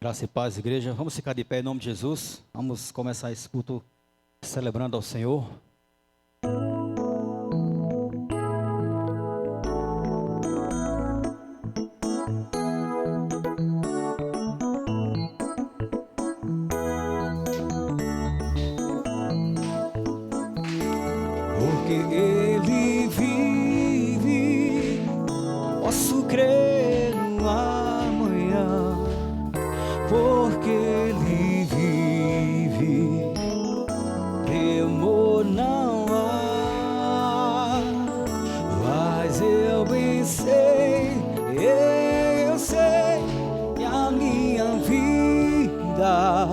Graça e paz, igreja. Vamos ficar de pé em nome de Jesus. Vamos começar esse culto celebrando ao Senhor. Porque Ele vive, posso crer no amanhã. Porque Ele vive, temor não há. Mas eu bem sei que a minha vida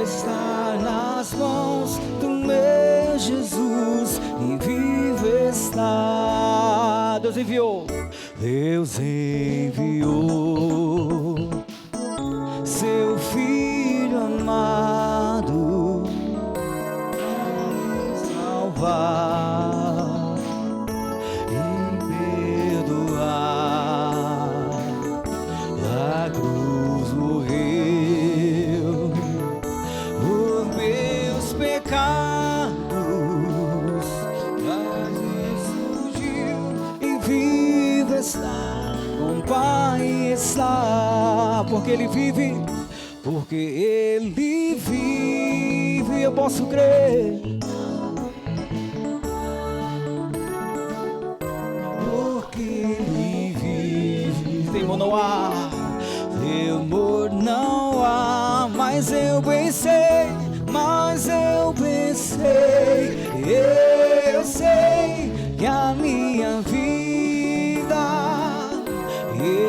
está nas mãos do meu Jesus, e vivo está. Deus enviou seu Filho amado para me salvar e perdoar. A cruz morreu por meus pecados, mas ressurgiu e vivo está, com Pai está. Porque Ele vive, eu posso crer. Porque Ele vive, temor não há, mas eu bem sei, eu sei que a minha vida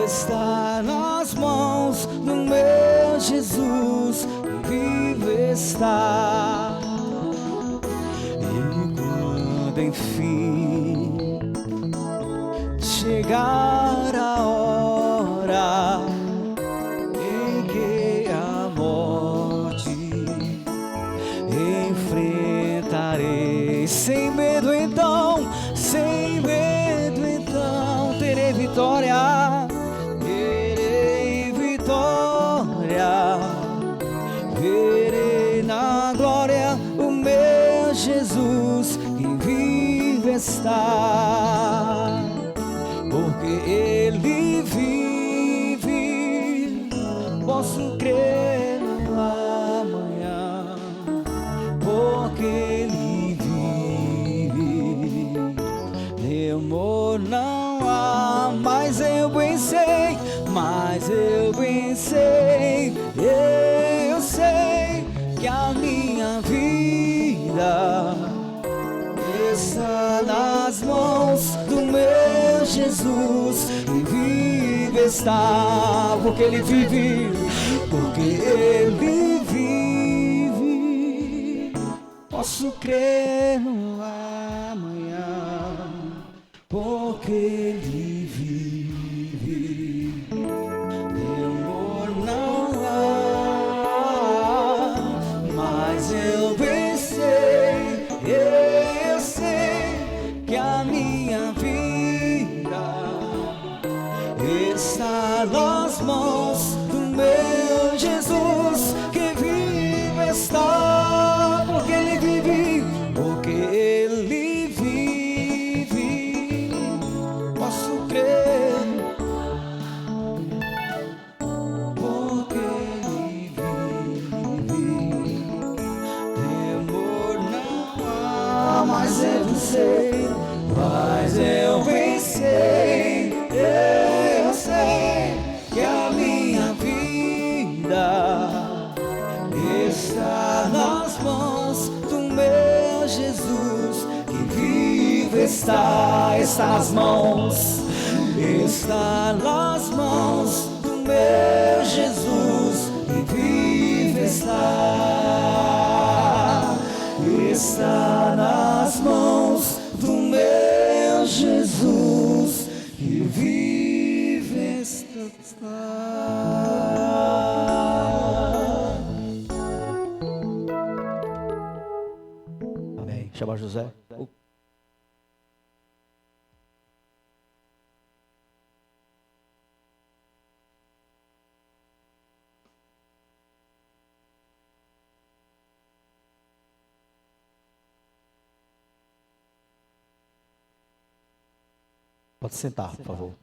está nas mãos do meu Jesus, vivo está. E quando enfim chegar a hora em que a morte enfrentarei, sem medo então terei vitória, verei na glória o meu Jesus que vive está. Porque Ele vive, posso crer no amanhã. Porque Ele vive, temor não há. Mas eu bem sei, eu sei que a minha vida está nas mãos do meu Jesus, e vive está. Porque Ele vive, posso crer no amanhã. Porque Ele vive, temor não há. Mas eu bem sei, eu sei que a minha vida está nas mãos do meu Jesus, que vive está. Porque Ele vive, posso crer. Porque Ele vive, temor não há. Mas eu bem sei, eu sei que a minha vida está nas mãos do meu Jesus, que vive está nas mãos do meu Jesus, que vive está nas mãos do meu Jesus, que vive está. Amém. Chama José. Pode sentar, por favor.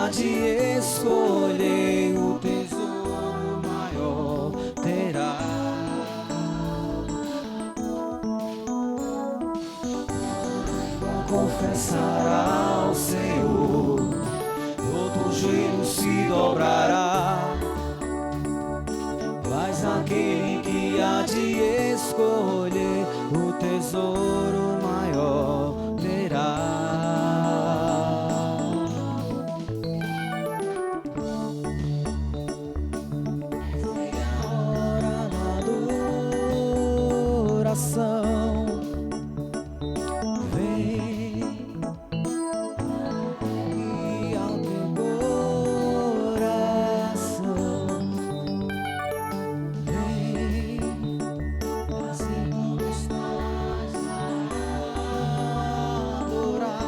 De escolher o tesouro maior terá. Confessará ao Senhor, todo joelho se dobrará. Mas aquele que há de escolher o tesouro maior terá. Vem e ao teu coração, vem, assim vamos nós adorar.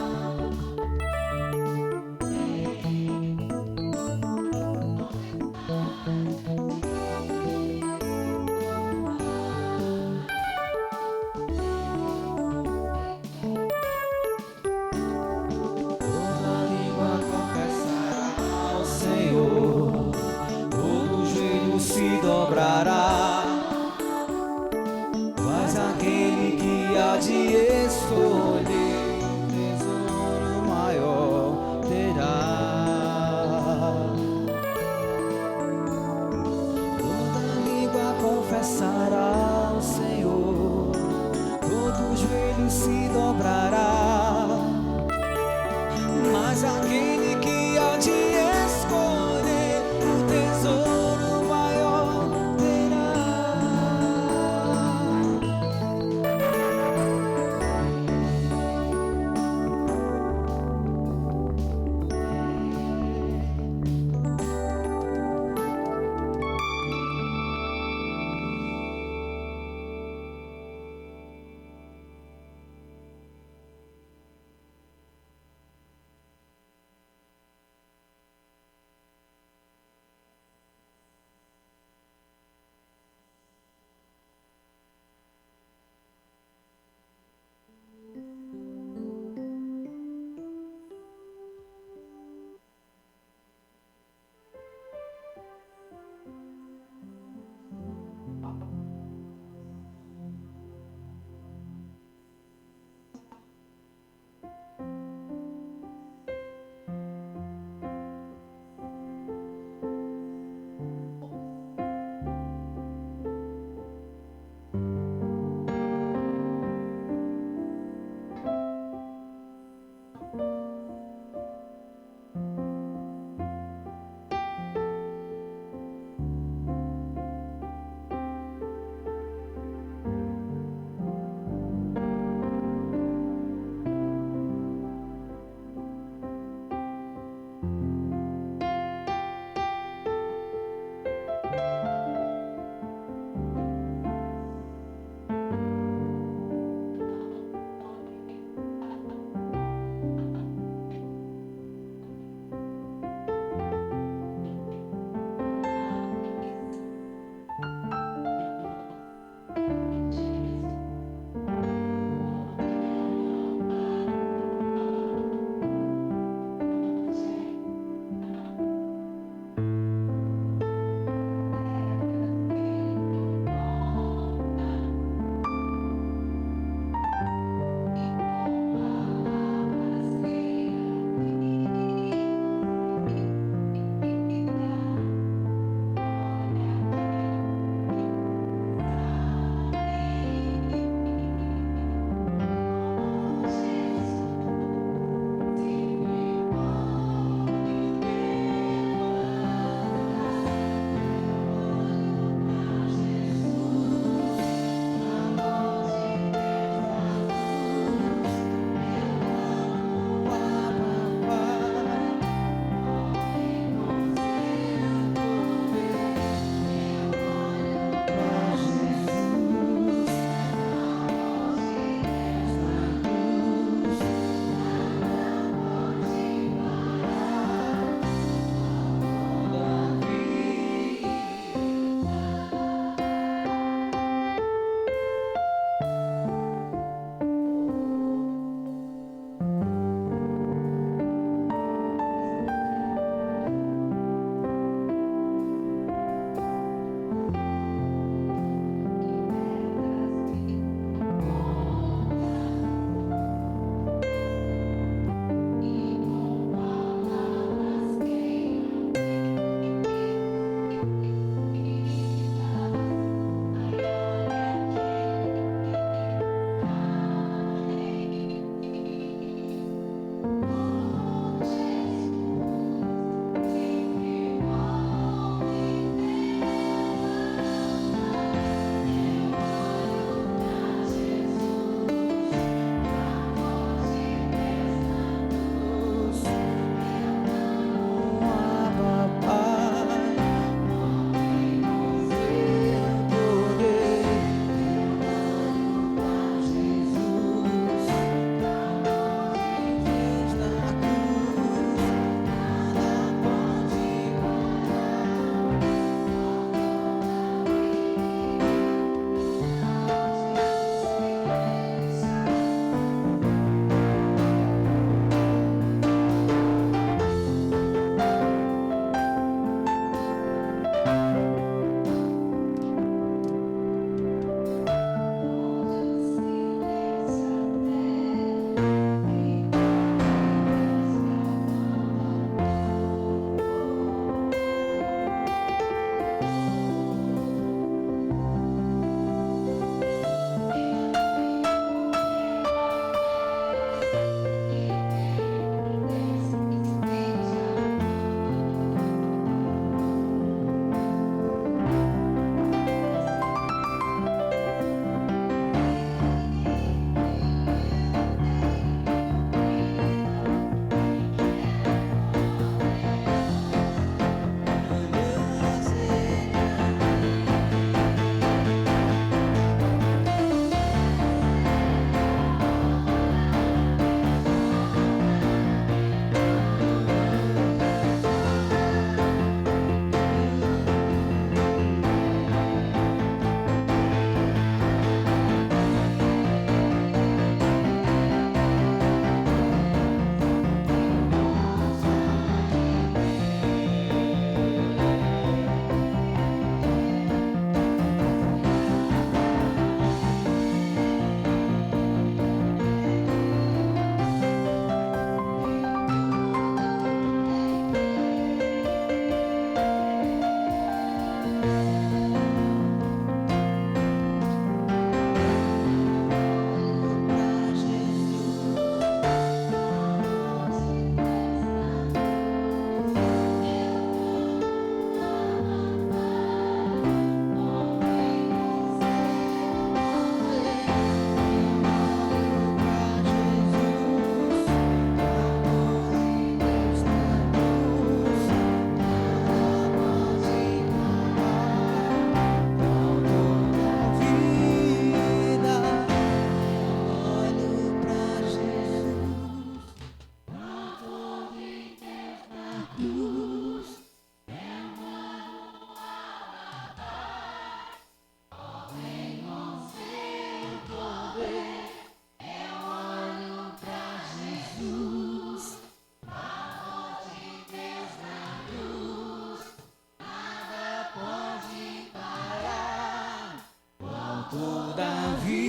da vida.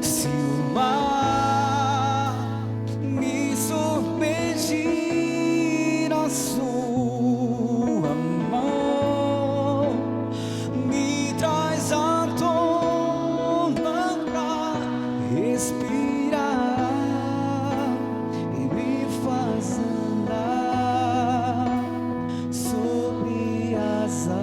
Se o mar me submergir na sua mão, me traz à tona pra respirar e me faz andar sobre as águas.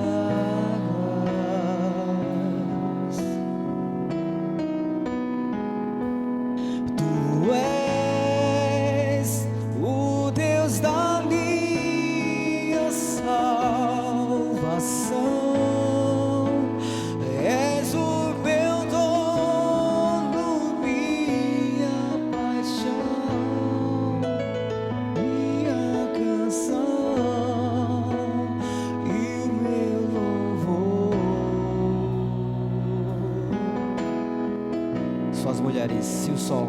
Suas mulheres, se o sol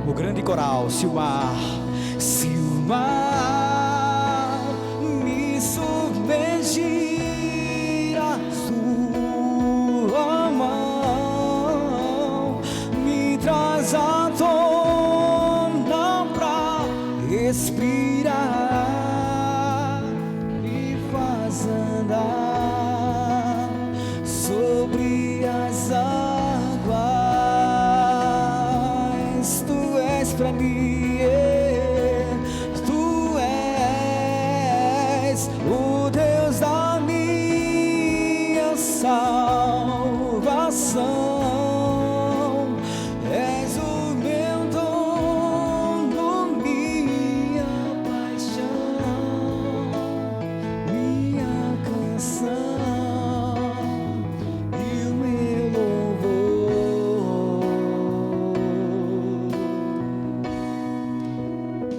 o grande coral, se o mar me submergir a sua mão, me traz à tona pra respirar, me faz andar sobre as águas. Tu és pra mim, tu és o Deus da minha salvação, és o meu dono, minha paixão, minha canção e o meu louvor.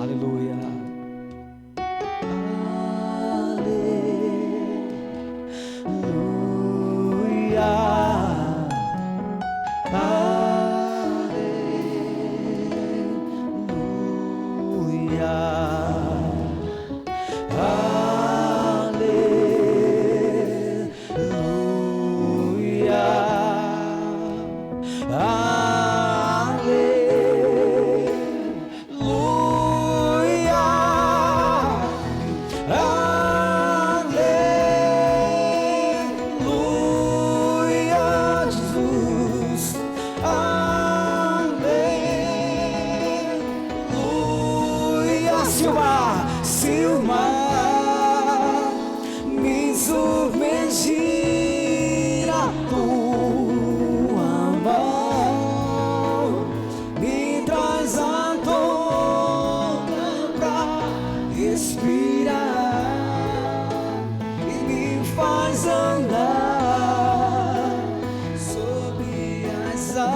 Aleluia. Se o mar me submergir a tua mão, me traz à tona pra respirar e me faz andar sobre as águas.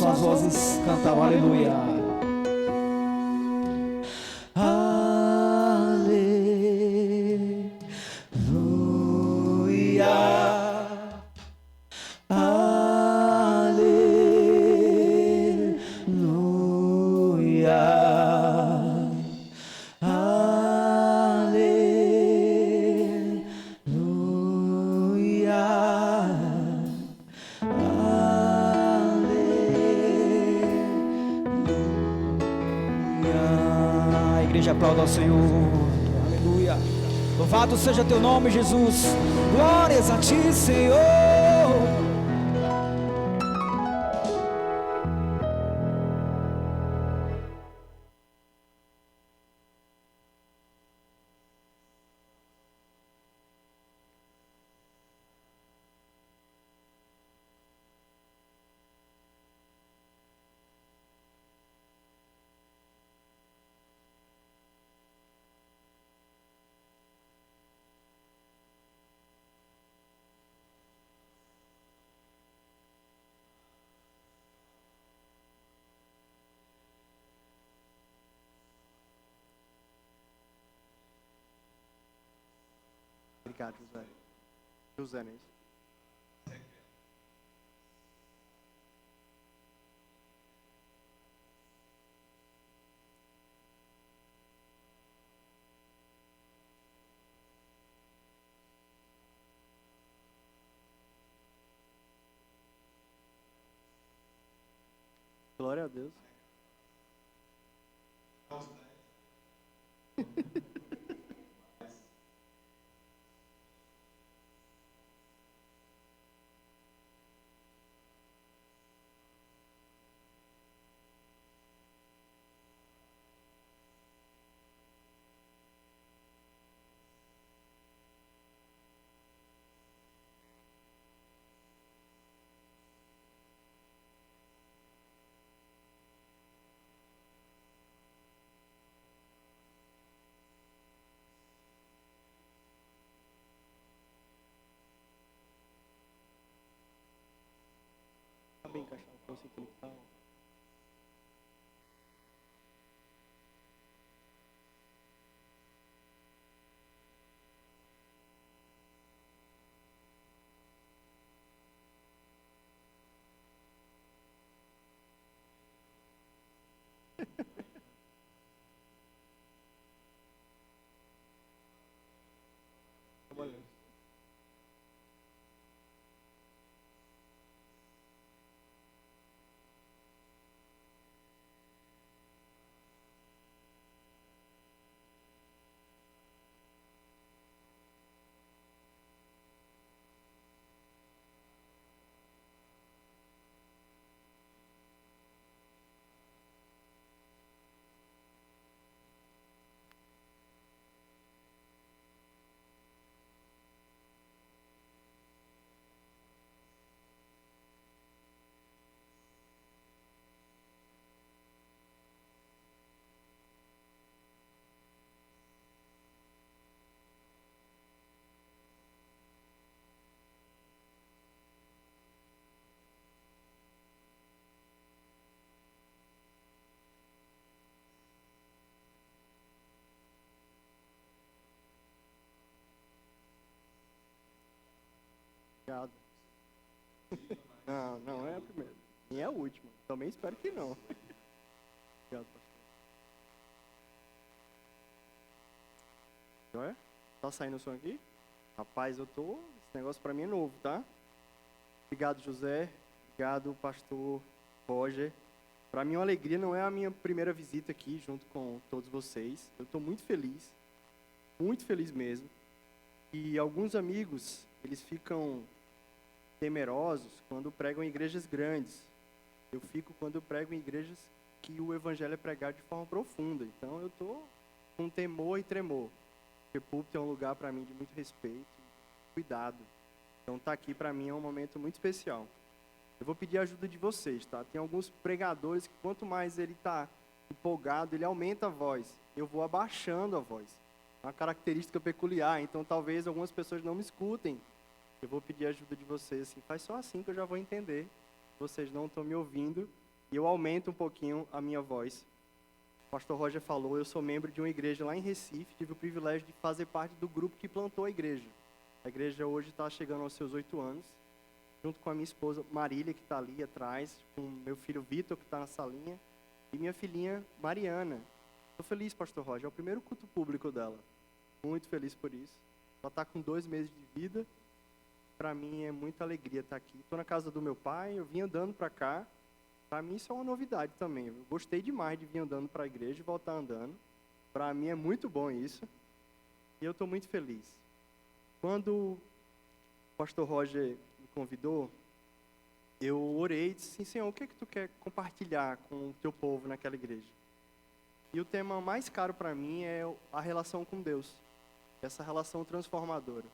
suas vozes cantar aleluia. Aplauda ao Senhor, aleluia. Louvado seja teu nome, Jesus. Glórias a ti, Senhor. Obrigado, José. José, não é isso? Glória a Deus. Tá bem encaixado, não sei como tá. Trabalhando. Obrigado. Não, não é a primeira. Nem é a última. Também espero que não. Obrigado, pastor. Joia? Tá saindo o som aqui? Rapaz, esse negócio pra mim é novo, tá? Obrigado, José. Obrigado, pastor Roger. Para mim, uma alegria, não é a minha primeira visita aqui junto com todos vocês. Eu estou muito feliz mesmo. E alguns amigos, eles ficam temerosos quando pregam em igrejas grandes. Eu fico quando prego em igrejas que o evangelho é pregado de forma profunda. Então, eu estou com temor e tremor. Porque púlpito é um lugar para mim de muito respeito, cuidado. Então, estar aqui para mim é um momento muito especial. Eu vou pedir a ajuda de vocês, tá? Tem alguns pregadores que quanto mais ele está empolgado, ele aumenta a voz. Eu vou abaixando a voz. É uma característica peculiar, então talvez algumas pessoas não me escutem. Eu vou pedir a ajuda de vocês, assim, faz só assim que eu já vou entender. Vocês não estão me ouvindo, E eu aumento um pouquinho a minha voz. O pastor Roger falou, eu sou membro de uma igreja lá em Recife, tive o privilégio de fazer parte do grupo que plantou a igreja. A igreja hoje está chegando aos seus 8 anos, junto com a minha esposa Marília, que está ali atrás, com meu filho Vitor, que está na salinha, e minha filhinha Mariana. Estou feliz, pastor Roger, é o primeiro culto público dela. Muito feliz por isso. Ela está com 2 meses de vida. Para mim é muita alegria estar aqui. Estou na casa do meu pai, eu vim andando para cá. Para mim isso é uma novidade também. Eu gostei demais de vir andando para a igreja e voltar andando. Para mim é muito bom isso. E eu estou muito feliz. Quando o pastor Roger me convidou, eu orei e disse assim, Senhor, o que é que tu quer compartilhar com o teu povo naquela igreja? E o tema mais caro para mim é a relação com Deus. Essa relação transformadora.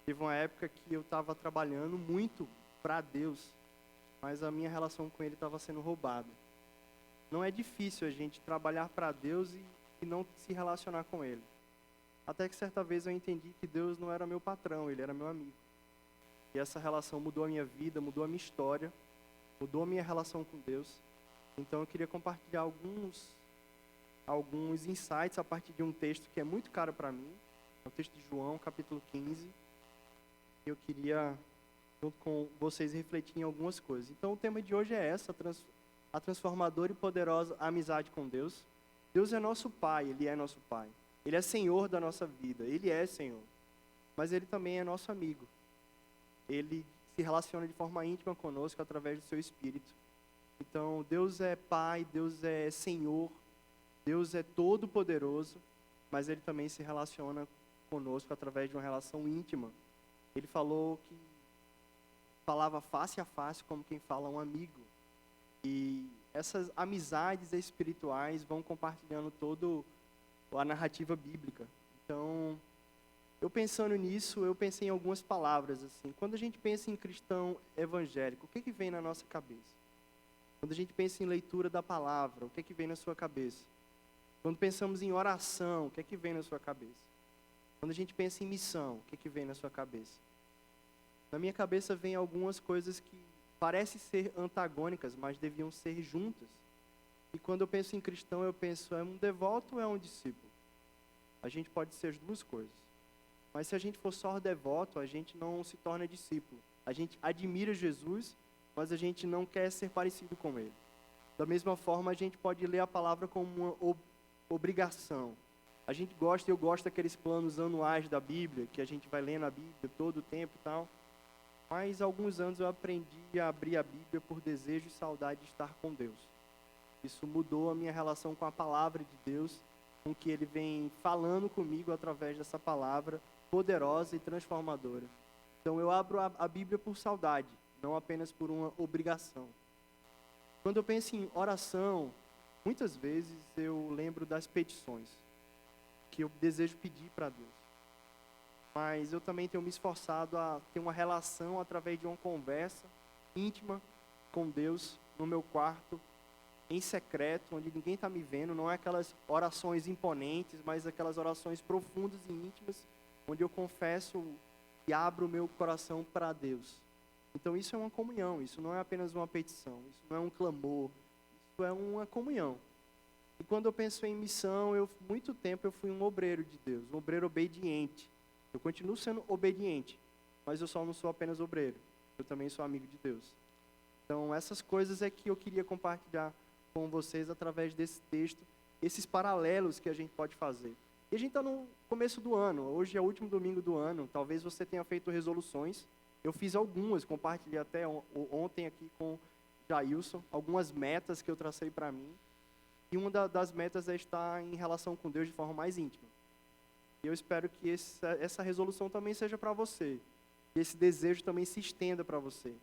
Teve uma época que eu estava trabalhando muito para Deus, mas a minha relação com Ele estava sendo roubada. Não é difícil a gente trabalhar para Deus e não se relacionar com Ele. Até que certa vez eu entendi que Deus não era meu patrão, Ele era meu amigo. E essa relação mudou a minha vida, mudou a minha história, mudou a minha relação com Deus. Então eu queria compartilhar alguns insights a partir de um texto que é muito caro para mim. É o texto de João, capítulo 15. Eu queria, junto com vocês, refletir em algumas coisas. Então o tema de hoje é essa, a transformadora e poderosa amizade com Deus. Deus é nosso Pai, Ele é nosso Pai. Ele é Senhor da nossa vida, Ele é Senhor. Mas Ele também é nosso amigo. Ele se relaciona de forma íntima conosco através do seu Espírito. Então, Deus é Pai, Deus é Senhor, Deus é todo-poderoso, mas Ele também se relaciona conosco através de uma relação íntima. Ele falou que falava face a face como quem fala um amigo. E essas amizades espirituais vão compartilhando toda a narrativa bíblica. Então, eu pensando nisso, eu pensei em algumas palavras. Assim. Quando a gente pensa em cristão evangélico, o que vem na nossa cabeça? Quando a gente pensa em leitura da palavra, o que vem na sua cabeça? Quando pensamos em oração, o que vem na sua cabeça? Quando a gente pensa em missão, o que vem na sua cabeça? Na minha cabeça vem algumas coisas que parecem ser antagônicas, mas deviam ser juntas. E quando eu penso em cristão, eu penso, é um devoto ou é um discípulo? A gente pode ser as duas coisas. Mas se a gente for só devoto, a gente não se torna discípulo. A gente admira Jesus, mas a gente não quer ser parecido com Ele. Da mesma forma, a gente pode ler a palavra como uma obrigação. A gente gosta, eu gosto daqueles planos anuais da Bíblia, que a gente vai lendo a Bíblia todo o tempo e tal. Mas há alguns anos eu aprendi a abrir a Bíblia por desejo e saudade de estar com Deus. Isso mudou a minha relação com a palavra de Deus, com que Ele vem falando comigo através dessa palavra poderosa e transformadora. Então eu abro a Bíblia por saudade, não apenas por uma obrigação. Quando eu penso em oração, muitas vezes eu lembro das petições que eu desejo pedir para Deus. Mas eu também tenho me esforçado a ter uma relação através de uma conversa íntima com Deus no meu quarto, em secreto, onde ninguém está me vendo. Não é aquelas orações imponentes, mas aquelas orações profundas e íntimas, onde eu confesso e abro o meu coração para Deus. Então isso é uma comunhão, isso não é apenas uma petição, isso não é um clamor, isso é uma comunhão. E quando eu penso em missão, muito tempo eu fui um obreiro de Deus, um obreiro obediente. Eu continuo sendo obediente, mas eu só não sou apenas obreiro, eu também sou amigo de Deus. Então essas coisas é que eu queria compartilhar com vocês através desse texto, esses paralelos que a gente pode fazer. E a gente está no começo do ano, hoje é o último domingo do ano, talvez você tenha feito resoluções. Eu fiz algumas, compartilhei até ontem aqui com o Jailson, algumas metas que eu tracei para mim. E uma das metas é estar em relação com Deus de forma mais íntima. E eu espero que essa resolução também seja para você. Que esse desejo também se estenda para você.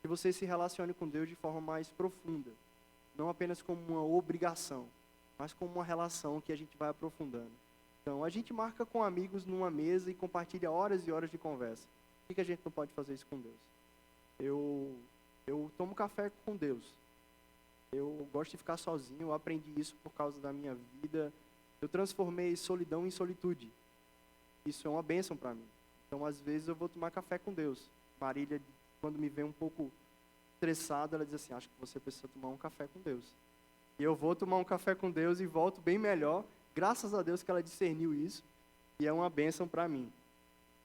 Que você se relacione com Deus de forma mais profunda. Não apenas como uma obrigação, mas como uma relação que a gente vai aprofundando. Então, a gente marca com amigos numa mesa e compartilha horas e horas de conversa. Por que a gente não pode fazer isso com Deus? Eu tomo café com Deus. Eu gosto de ficar sozinho, eu aprendi isso por causa da minha vida. Eu transformei solidão em solitude. Isso é uma bênção para mim. Então, às vezes, eu vou tomar café com Deus. Marília, quando me vê um pouco estressado, ela diz assim, acho que você precisa tomar um café com Deus. E eu vou tomar um café com Deus e volto bem melhor, graças a Deus que ela discerniu isso, e é uma bênção para mim.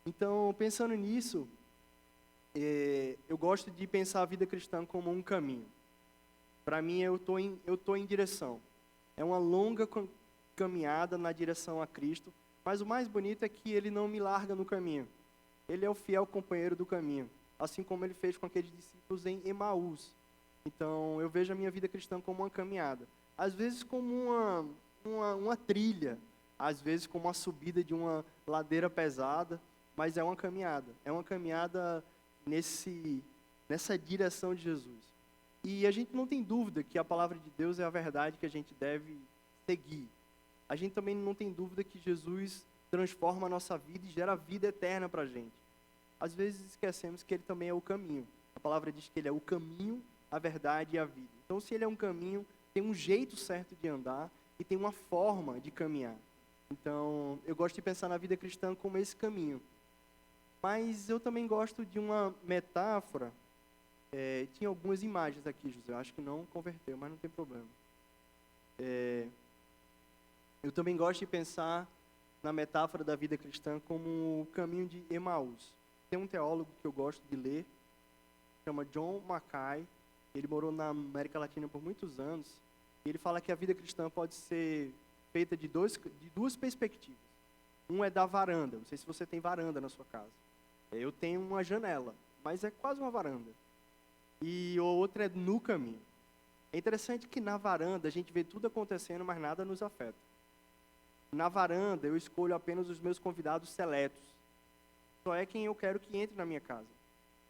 Então, pensando nisso, eu gosto de pensar a vida cristã como um caminho. Para mim, eu tô em direção. É uma longa caminhada na direção a Cristo, mas o mais bonito é que Ele não me larga no caminho. Ele é o fiel companheiro do caminho, assim como Ele fez com aqueles discípulos em Emaús. Então, eu vejo a minha vida cristã como uma caminhada. Às vezes como uma trilha, às vezes como uma subida de uma ladeira pesada, mas é uma caminhada. É uma caminhada nessa direção de Jesus. E a gente não tem dúvida que a palavra de Deus é a verdade que a gente deve seguir. A gente também não tem dúvida que Jesus transforma a nossa vida e gera vida eterna para a gente. Às vezes esquecemos que Ele também é o caminho. A palavra diz que Ele é o caminho, a verdade e a vida. Então, se Ele é um caminho, tem um jeito certo de andar e tem uma forma de caminhar. Então, eu gosto de pensar na vida cristã como esse caminho. Mas eu também gosto de uma metáfora. Tinha algumas imagens aqui, José. Eu acho que não converteu, mas não tem problema. Eu também gosto de pensar na metáfora da vida cristã como o caminho de Emaús. Tem um teólogo que eu gosto de ler, chama John Mackay. Ele morou na América Latina por muitos anos. E ele fala que a vida cristã pode ser feita de duas perspectivas. Um é da varanda. Não sei se você tem varanda na sua casa. Eu tenho uma janela, mas é quase uma varanda. E o outro é no caminho. É interessante que na varanda a gente vê tudo acontecendo, mas nada nos afeta. Na varanda eu escolho apenas os meus convidados seletos. Só é quem eu quero que entre na minha casa.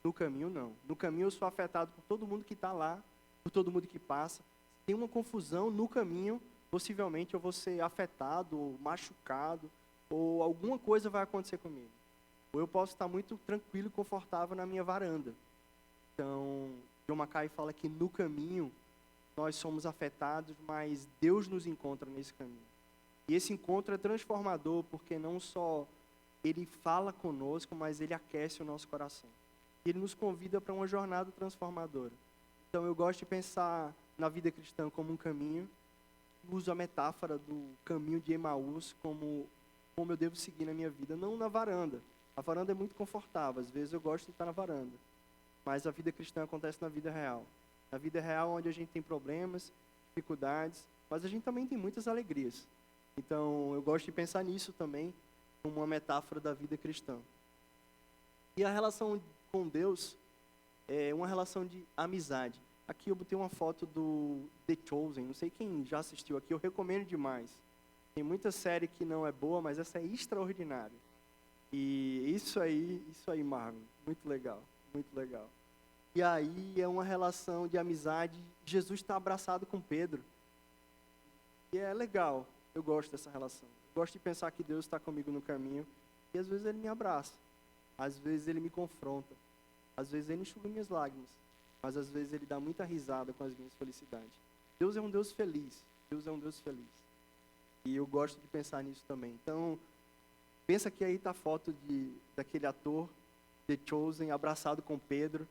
No caminho, não. No caminho eu sou afetado por todo mundo que está lá, por todo mundo que passa. Se tem uma confusão no caminho, possivelmente eu vou ser afetado, ou machucado, ou alguma coisa vai acontecer comigo. Ou eu posso estar muito tranquilo e confortável na minha varanda. Então, John Mackay fala que no caminho nós somos afetados, mas Deus nos encontra nesse caminho. E esse encontro é transformador, porque não só Ele fala conosco, mas Ele aquece o nosso coração. Ele nos convida para uma jornada transformadora. Então, eu gosto de pensar na vida cristã como um caminho. Uso a metáfora do caminho de Emaús como eu devo seguir na minha vida, não na varanda. A varanda é muito confortável, às vezes eu gosto de estar na varanda. Mas a vida cristã acontece na vida real. Na vida real, onde a gente tem problemas, dificuldades, mas a gente também tem muitas alegrias. Então, eu gosto de pensar nisso também, como uma metáfora da vida cristã. E a relação com Deus é uma relação de amizade. Aqui eu botei uma foto do The Chosen, não sei quem já assistiu aqui, eu recomendo demais. Tem muita série que não é boa, mas essa é extraordinária. E isso aí, Marvin, muito legal, muito legal. E aí é uma relação de amizade, Jesus está abraçado com Pedro. E é legal, eu gosto dessa relação. Eu gosto de pensar que Deus está comigo no caminho, e às vezes Ele me abraça, às vezes Ele me confronta, às vezes Ele enxuga minhas lágrimas, mas às vezes Ele dá muita risada com as minhas felicidades. Deus é um Deus feliz, Deus é um Deus feliz. E eu gosto de pensar nisso também. Então, pensa que aí está a foto daquele ator, The Chosen, abraçado com Pedro,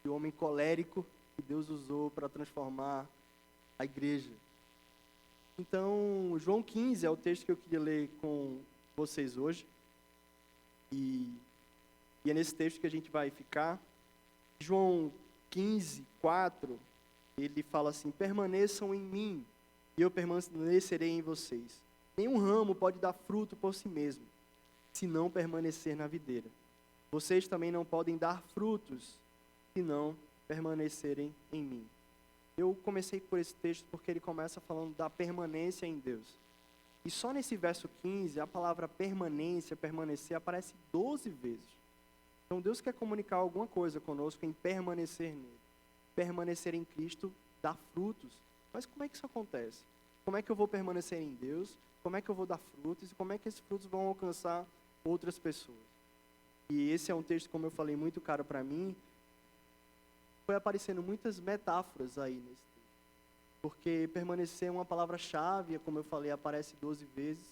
o homem colérico que Deus usou para transformar a igreja. Então, João 15 é o texto que eu queria ler com vocês hoje. E é nesse texto que a gente vai ficar. João 15, 4, ele fala assim: permaneçam em mim, e eu permanecerei em vocês. Nenhum ramo pode dar fruto por si mesmo, se não permanecer na videira. Vocês também não podem dar frutos, se não permanecerem em mim. Eu comecei por esse texto porque ele começa falando da permanência em Deus. E só nesse verso 15, a palavra permanência, permanecer, aparece 12 vezes. Então Deus quer comunicar alguma coisa conosco em permanecer nele. Permanecer em Cristo dá frutos. Mas como é que isso acontece? Como é que eu vou permanecer em Deus? Como é que eu vou dar frutos? E como é que esses frutos vão alcançar outras pessoas? E esse é um texto, como eu falei, muito caro para mim. Foi aparecendo muitas metáforas aí nesse texto. Porque permanecer é uma palavra-chave, como eu falei, aparece 12 vezes.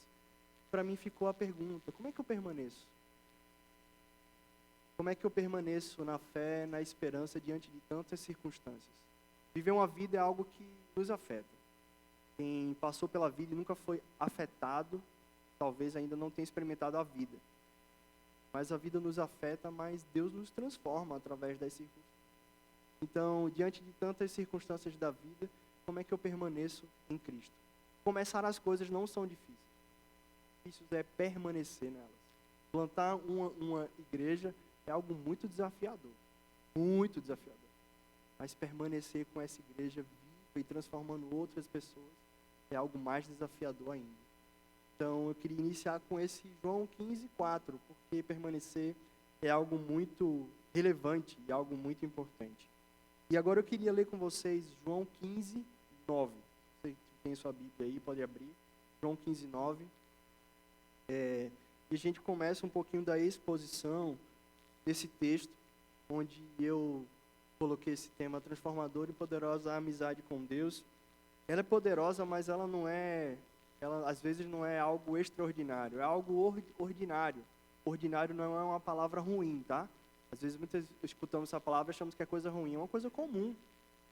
Para mim ficou a pergunta: como é que eu permaneço? Como é que eu permaneço na fé, na esperança diante de tantas circunstâncias? Viver uma vida é algo que nos afeta. Quem passou pela vida e nunca foi afetado, talvez ainda não tenha experimentado a vida. Mas a vida nos afeta, mas Deus nos transforma através das circunstâncias. Então, diante de tantas circunstâncias da vida, como é que eu permaneço em Cristo? Começar as coisas não são difíceis. Difícil é permanecer nelas. Plantar uma igreja é algo muito desafiador. Muito desafiador. Mas permanecer com essa igreja viva e transformando outras pessoas é algo mais desafiador ainda. Então, eu queria iniciar com esse João 15:4, porque permanecer é algo muito relevante e algo muito importante. E agora eu queria ler com vocês João 15:9. Você tem sua Bíblia aí, pode abrir. João 15:9. E a gente começa um pouquinho da exposição desse texto, onde eu coloquei esse tema transformador e poderosa amizade com Deus. Ela é poderosa, mas ela às vezes não é algo extraordinário, é algo ordinário. Ordinário não é uma palavra ruim, tá? Às vezes muitas escutamos essa palavra e achamos que é coisa ruim, é uma coisa comum.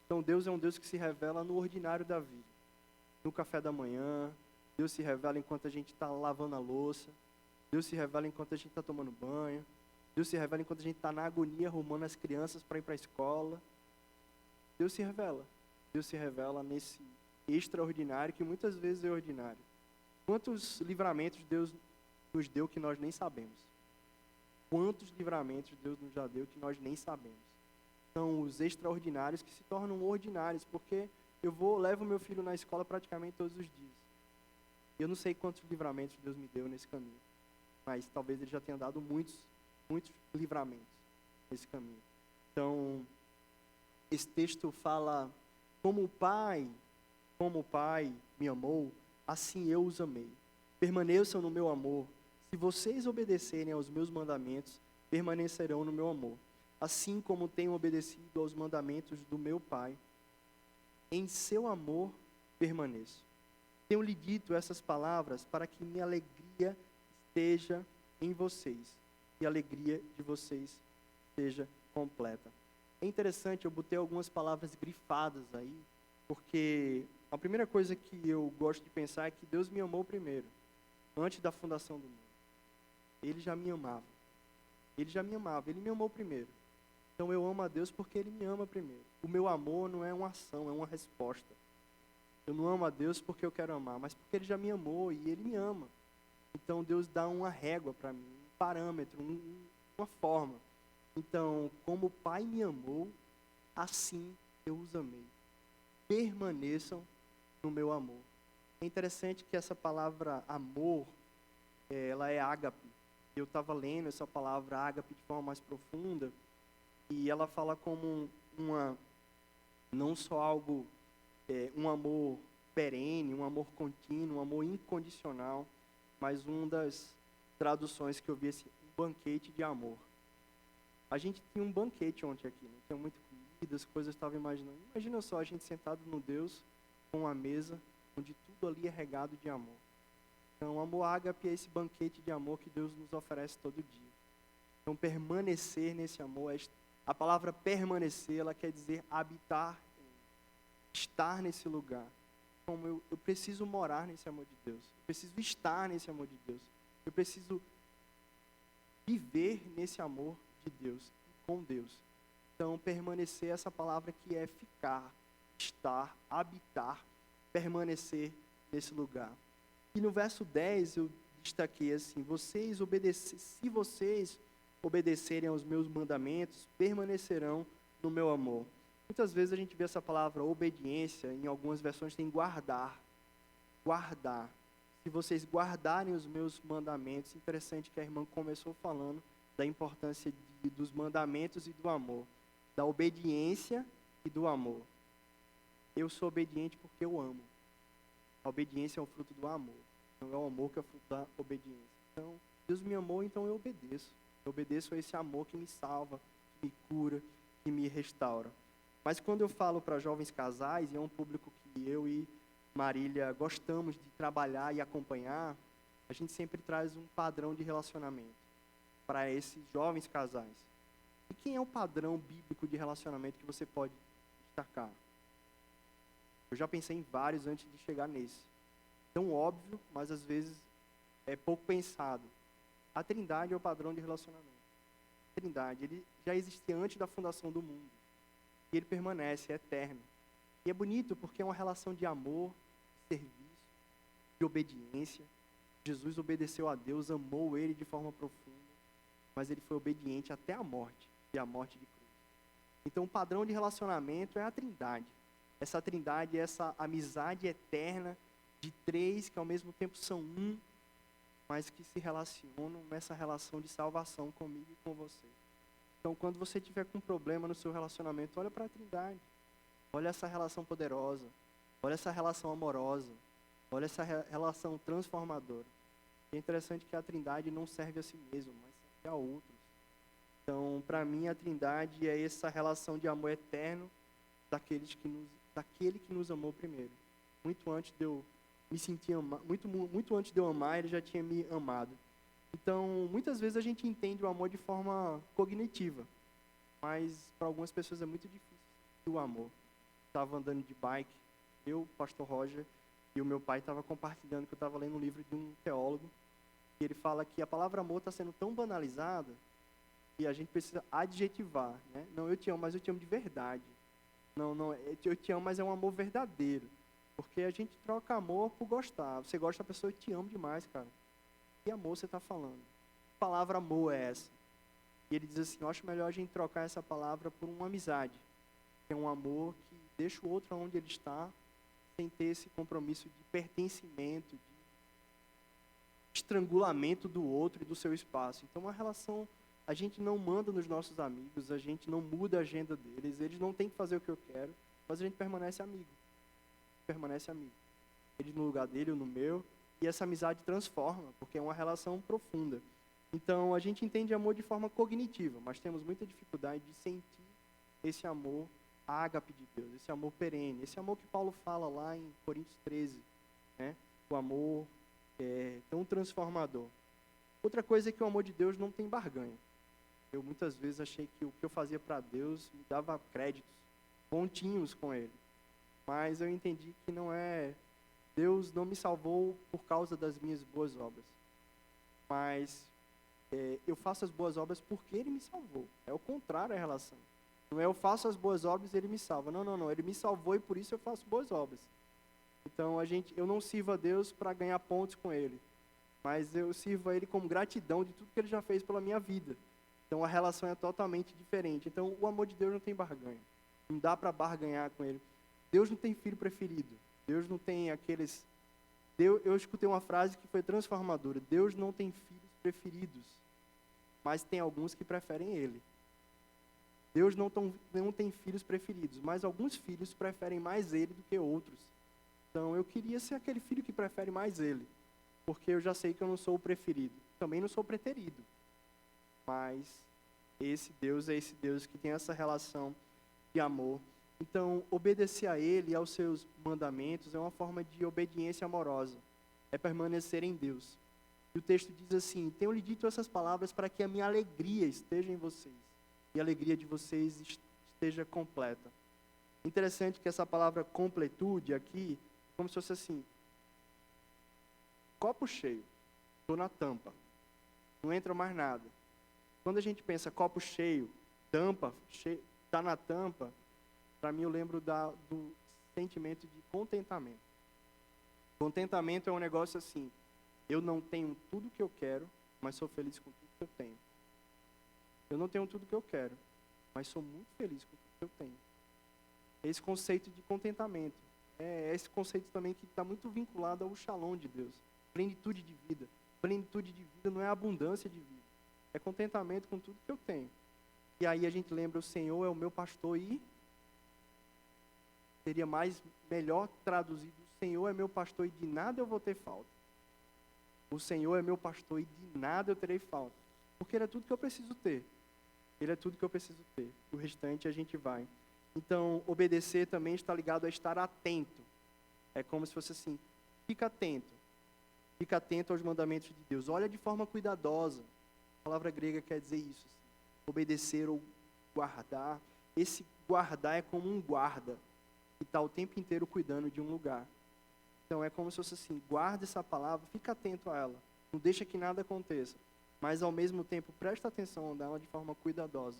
Então Deus é um Deus que se revela no ordinário da vida. No café da manhã, Deus se revela enquanto a gente está lavando a louça, Deus se revela enquanto a gente está tomando banho, Deus se revela enquanto a gente está na agonia arrumando as crianças para ir para a escola. Deus se revela nesse extraordinário que muitas vezes é ordinário. Quantos livramentos Deus nos deu que nós nem sabemos? Quantos livramentos Deus nos já deu que nós nem sabemos? São os extraordinários que se tornam ordinários, porque levo meu filho na escola praticamente todos os dias. Eu não sei quantos livramentos Deus me deu nesse caminho, mas talvez Ele já tenha dado muitos livramentos nesse caminho. Então, esse texto fala, como o Pai me amou, assim eu os amei. Permaneçam no meu amor. Se vocês obedecerem aos meus mandamentos, permanecerão no meu amor. Assim como tenho obedecido aos mandamentos do meu Pai, em seu amor permaneço. Tenho-lhe dito essas palavras para que minha alegria esteja em vocês e a alegria de vocês seja completa. É interessante, eu botei algumas palavras grifadas aí, porque a primeira coisa que eu gosto de pensar é que Deus me amou primeiro, antes da fundação do mundo. Ele já me amava. Ele me amou primeiro. Então eu amo a Deus porque Ele me ama primeiro. O meu amor não é uma ação, é uma resposta. Eu não amo a Deus porque eu quero amar, mas porque Ele já me amou e Ele me ama. Então Deus dá uma régua para mim, um parâmetro, uma forma. Então, como o Pai me amou, assim eu os amei. Permaneçam no meu amor. É interessante que essa palavra amor, ela é ágape. Eu estava lendo essa palavra ágape de forma mais profunda, e ela fala como não só algo, um amor perene, um amor contínuo, um amor incondicional, mas uma das traduções que eu vi, assim, um banquete de amor. A gente tinha um banquete ontem aqui, não tinha muita comida, as coisas estavam imaginando. Imagina só a gente sentado no Deus, com uma mesa, onde tudo ali é regado de amor. Então, o amor ágape é esse banquete de amor que Deus nos oferece todo dia. Então, permanecer nesse amor, a palavra permanecer, ela quer dizer habitar, estar nesse lugar. Como eu preciso morar nesse amor de Deus, eu preciso estar nesse amor de Deus, eu preciso viver nesse amor de Deus, com Deus. Então, permanecer, essa palavra que é ficar, estar, habitar, permanecer nesse lugar. E no verso 10 eu destaquei assim, se vocês obedecerem aos meus mandamentos, permanecerão no meu amor. Muitas vezes a gente vê essa palavra obediência, em algumas versões tem guardar. Guardar. Se vocês guardarem os meus mandamentos, interessante que a irmã começou falando da importância dos mandamentos e do amor, da obediência e do amor. Eu sou obediente porque eu amo. A obediência é o fruto do amor, não é o amor que é o fruto da obediência. Então, Deus me amou, então eu obedeço. Eu obedeço a esse amor que me salva, que me cura, que me restaura. Mas quando eu falo para jovens casais, e é um público que eu e Marília gostamos de trabalhar e acompanhar, a gente sempre traz um padrão de relacionamento para esses jovens casais. quem é o padrão bíblico de relacionamento que você pode destacar? Eu já pensei em vários antes de chegar nesse. Tão óbvio, mas às vezes é pouco pensado. A Trindade é o padrão de relacionamento. A Trindade, ele já existia antes da fundação do mundo. E ele permanece, é eterno. E é bonito porque é uma relação de amor, de serviço, de obediência. Jesus obedeceu a Deus, amou ele de forma profunda, mas ele foi obediente até a morte, e a morte de cruz. Então o padrão de relacionamento é a Trindade. Essa Trindade, essa amizade eterna de três que ao mesmo tempo são um, mas que se relacionam nessa relação de salvação comigo e com você. Então, quando você tiver com um problema no seu relacionamento, olha para a Trindade. Olha essa relação poderosa. Olha essa relação amorosa. Olha essa relação transformadora. E é interessante que a Trindade não serve a si mesma, mas serve a outros. Então, para mim, a Trindade é essa relação de amor eterno daquele que nos amou primeiro. Muito antes de eu me sentir amado, muito antes de eu amar, ele já tinha me amado. Então, muitas vezes a gente entende o amor de forma cognitiva, mas para algumas pessoas é muito difícil o amor. Estava andando de bike, eu, o pastor Roger, e o meu pai estava compartilhando que eu estava lendo um livro de um teólogo, e ele fala que a palavra amor está sendo tão banalizada que a gente precisa adjetivar, né? Não, eu te amo, mas eu te amo de verdade. Não, eu te amo, mas é um amor verdadeiro. Porque a gente troca amor por gostar. Você gosta da pessoa e te ama demais, cara. Que amor você está falando? Que palavra amor é essa? E ele diz assim, eu acho melhor a gente trocar essa palavra por uma amizade. Que é um amor que deixa o outro onde ele está, sem ter esse compromisso de pertencimento, de estrangulamento do outro e do seu espaço. Então, uma relação, a gente não manda nos nossos amigos, a gente não muda a agenda deles, eles não têm que fazer o que eu quero, mas a gente permanece amigo. Permanece amigo. Ele no lugar dele, eu no meu, e essa amizade transforma, porque é uma relação profunda. Então, a gente entende amor de forma cognitiva, mas temos muita dificuldade de sentir esse amor ágape de Deus, esse amor perene, esse amor que Paulo fala lá em Coríntios 13, né? O amor tão transformador. Outra coisa é que o amor de Deus não tem barganha. Eu muitas vezes achei que o que eu fazia para Deus me dava créditos, pontinhos com ele. Mas eu entendi que não é... Deus não me salvou por causa das minhas boas obras. Mas eu faço as boas obras porque Ele me salvou. É o contrário a relação. Não é eu faço as boas obras e Ele me salva. Não. Ele me salvou e por isso eu faço boas obras. Então eu não sirvo a Deus para ganhar pontos com Ele. Mas eu sirvo a Ele como gratidão de tudo que Ele já fez pela minha vida. Então a relação é totalmente diferente. Então o amor de Deus não tem barganha. Não dá para barganhar com Ele. Deus não tem filho preferido. Deus não tem aqueles... Eu escutei uma frase que foi transformadora. Deus não tem filhos preferidos, mas tem alguns que preferem Ele. Deus não tem filhos preferidos, mas alguns filhos preferem mais Ele do que outros. Então eu queria ser aquele filho que prefere mais Ele, porque eu já sei que eu não sou o preferido. Também não sou o preterido. Mas esse Deus é esse Deus que tem essa relação de amor. Então, obedecer a Ele e aos seus mandamentos é uma forma de obediência amorosa. É permanecer em Deus. E o texto diz assim, tenho-lhe dito essas palavras para que a minha alegria esteja em vocês. E a alegria de vocês esteja completa. Interessante que essa palavra completude aqui, como se fosse assim, copo cheio, estou na tampa, não entra mais nada. Quando a gente pensa copo cheio, tampa, está na tampa, para mim eu lembro do sentimento de contentamento. Contentamento é um negócio assim, eu não tenho tudo que eu quero, mas sou feliz com tudo que eu tenho. Eu não tenho tudo que eu quero, mas sou muito feliz com tudo que eu tenho. Esse conceito de contentamento. É esse conceito também que está muito vinculado ao shalom de Deus. Plenitude de vida. Plenitude de vida não é abundância de vida. É contentamento com tudo que eu tenho. E aí a gente lembra, o Senhor é o meu pastor e... Seria melhor traduzido, o Senhor é meu pastor e de nada eu vou ter falta. O Senhor é meu pastor e de nada eu terei falta. Porque Ele é tudo que eu preciso ter. Ele é tudo que eu preciso ter. O restante a gente vai. Então, obedecer também está ligado a estar atento. É como se fosse assim, fica atento. Fica atento aos mandamentos de Deus. Olha de forma cuidadosa. A palavra grega quer dizer isso. Assim, obedecer ou guardar. Esse guardar é como um guarda que está o tempo inteiro cuidando de um lugar. Então é como se fosse assim, guarda essa palavra, fica atento a ela, não deixa que nada aconteça, mas ao mesmo tempo presta atenção nela de forma cuidadosa.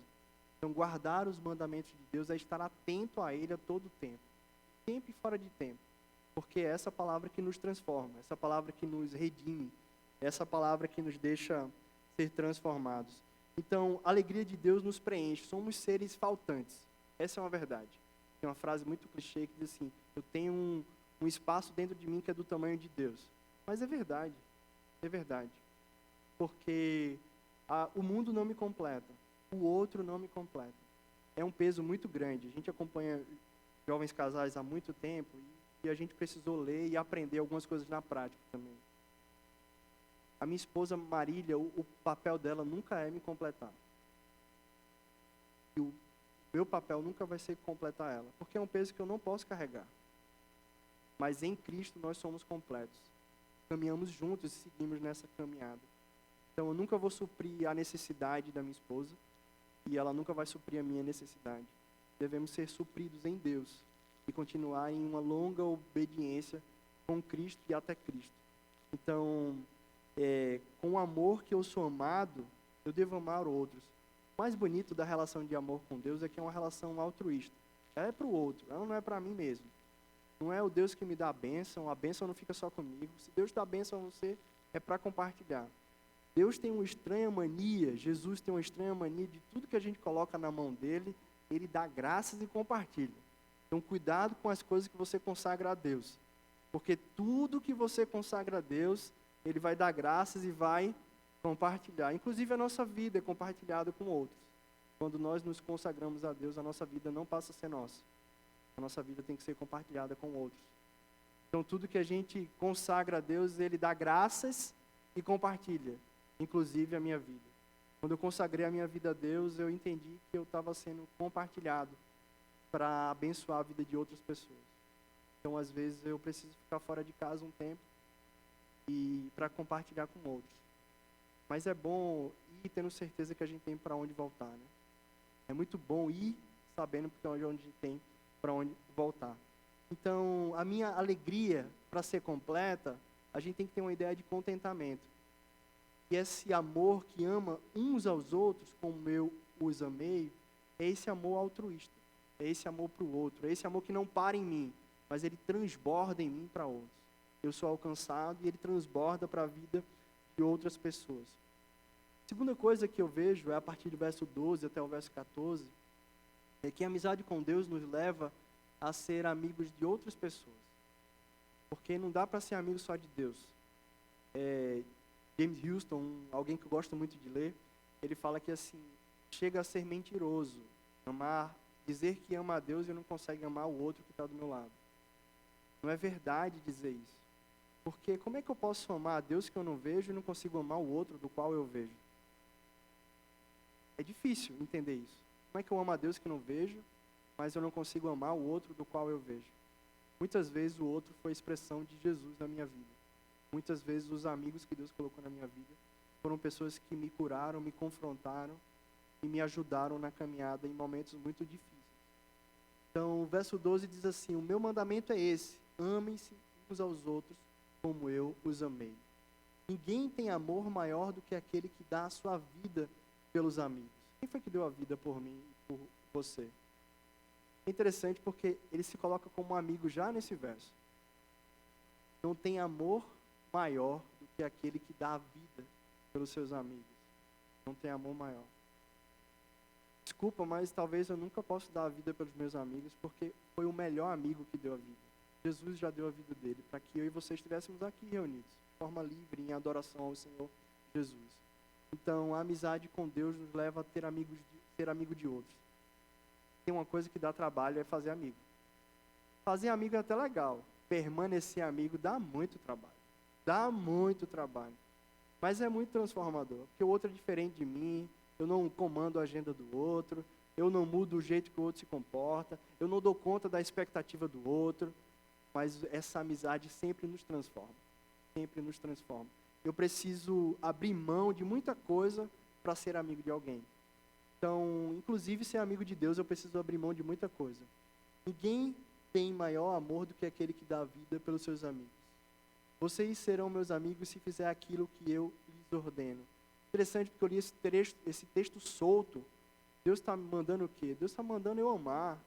Então guardar os mandamentos de Deus é estar atento a Ele a todo tempo e fora de tempo, porque é essa palavra que nos transforma, essa palavra que nos redime, essa palavra que nos deixa ser transformados. Então, a alegria de Deus nos preenche, somos seres faltantes, essa é uma verdade. Tem uma frase muito clichê que diz assim, eu tenho um espaço dentro de mim que é do tamanho de Deus. Mas é verdade, porque o mundo não me completa, o outro não me completa. É um peso muito grande, a gente acompanha jovens casais há muito tempo e a gente precisou ler e aprender algumas coisas na prática também. A minha esposa Marília, o papel dela nunca é me completar. E o meu papel nunca vai ser completar ela, porque é um peso que eu não posso carregar. Mas em Cristo nós somos completos. Caminhamos juntos e seguimos nessa caminhada. Então eu nunca vou suprir a necessidade da minha esposa e ela nunca vai suprir a minha necessidade. Devemos ser supridos em Deus e continuar em uma longa obediência com Cristo e até Cristo. Então, com o amor que eu sou amado, eu devo amar outros. O mais bonito da relação de amor com Deus é que é uma relação altruísta. Ela é para o outro, ela não é para mim mesmo. Não é o Deus que me dá a bênção não fica só comigo. Se Deus dá a bênção a você, é para compartilhar. Deus tem uma estranha mania, Jesus tem uma estranha mania de tudo que a gente coloca na mão dele, ele dá graças e compartilha. Então, cuidado com as coisas que você consagra a Deus. Porque tudo que você consagra a Deus, ele vai dar graças e vai compartilhar. Inclusive, a nossa vida é compartilhada com outros. Quando nós nos consagramos a Deus, a nossa vida não passa a ser nossa. A nossa vida tem que ser compartilhada com outros. Então, tudo que a gente consagra a Deus, ele dá graças e compartilha. Inclusive a minha vida. Quando eu consagrei a minha vida a Deus, eu entendi que eu estava sendo compartilhado para abençoar a vida de outras pessoas. Então, às vezes, eu preciso ficar fora de casa um tempo e para compartilhar com outros. Mas é bom ir tendo certeza que a gente tem para onde voltar, né? É muito bom ir sabendo porque onde a gente tem para onde voltar. Então, a minha alegria, para ser completa, a gente tem que ter uma ideia de contentamento. E esse amor que ama uns aos outros, como eu os amei, é esse amor altruísta. É esse amor para o outro. É esse amor que não para em mim, mas ele transborda em mim para outros. Eu sou alcançado e ele transborda para a vida de outras pessoas. A segunda coisa que eu vejo, é a partir do verso 12 até o verso 14, é que a amizade com Deus nos leva a ser amigos de outras pessoas. Porque não dá para ser amigo só de Deus. James Houston, alguém que eu gosto muito de ler, ele fala que assim, chega a ser mentiroso dizer que ama a Deus e não consegue amar o outro que está do meu lado. Não é verdade dizer isso. Porque como é que eu posso amar a Deus que eu não vejo e não consigo amar o outro do qual eu vejo? É difícil entender isso. Como é que eu amo a Deus que não vejo, mas eu não consigo amar o outro do qual eu vejo? Muitas vezes o outro foi a expressão de Jesus na minha vida. Muitas vezes os amigos que Deus colocou na minha vida foram pessoas que me curaram, me confrontaram e me ajudaram na caminhada em momentos muito difíceis. Então, o verso 12 diz assim, o meu mandamento é esse, amem-se uns aos outros como eu os amei. Ninguém tem amor maior do que aquele que dá a sua vida pelos amigos. Quem foi que deu a vida por mim e por você? É interessante porque ele se coloca como um amigo já nesse verso. Não tem amor maior do que aquele que dá a vida pelos seus amigos. Não tem amor maior. Desculpa, mas talvez eu nunca possa dar a vida pelos meus amigos, porque foi o melhor amigo que deu a vida. Jesus já deu a vida dele, para que eu e você estivéssemos aqui reunidos, de forma livre, em adoração ao Senhor Jesus. Então, a amizade com Deus nos leva a ser amigo de outros. Tem uma coisa que dá trabalho, é fazer amigo. Fazer amigo é até legal. Permanecer amigo dá muito trabalho. Dá muito trabalho. Mas é muito transformador, porque o outro é diferente de mim, eu não comando a agenda do outro, eu não mudo o jeito que o outro se comporta, eu não dou conta da expectativa do outro, mas essa amizade sempre nos transforma. Sempre nos transforma. Eu preciso abrir mão de muita coisa para ser amigo de alguém. Então, inclusive, ser amigo de Deus, eu preciso abrir mão de muita coisa. Ninguém tem maior amor do que aquele que dá a vida pelos seus amigos. Vocês serão meus amigos se fizer aquilo que eu lhes ordeno. Interessante, porque eu li esse texto solto. Deus está me mandando o quê? Deus está mandando eu amar.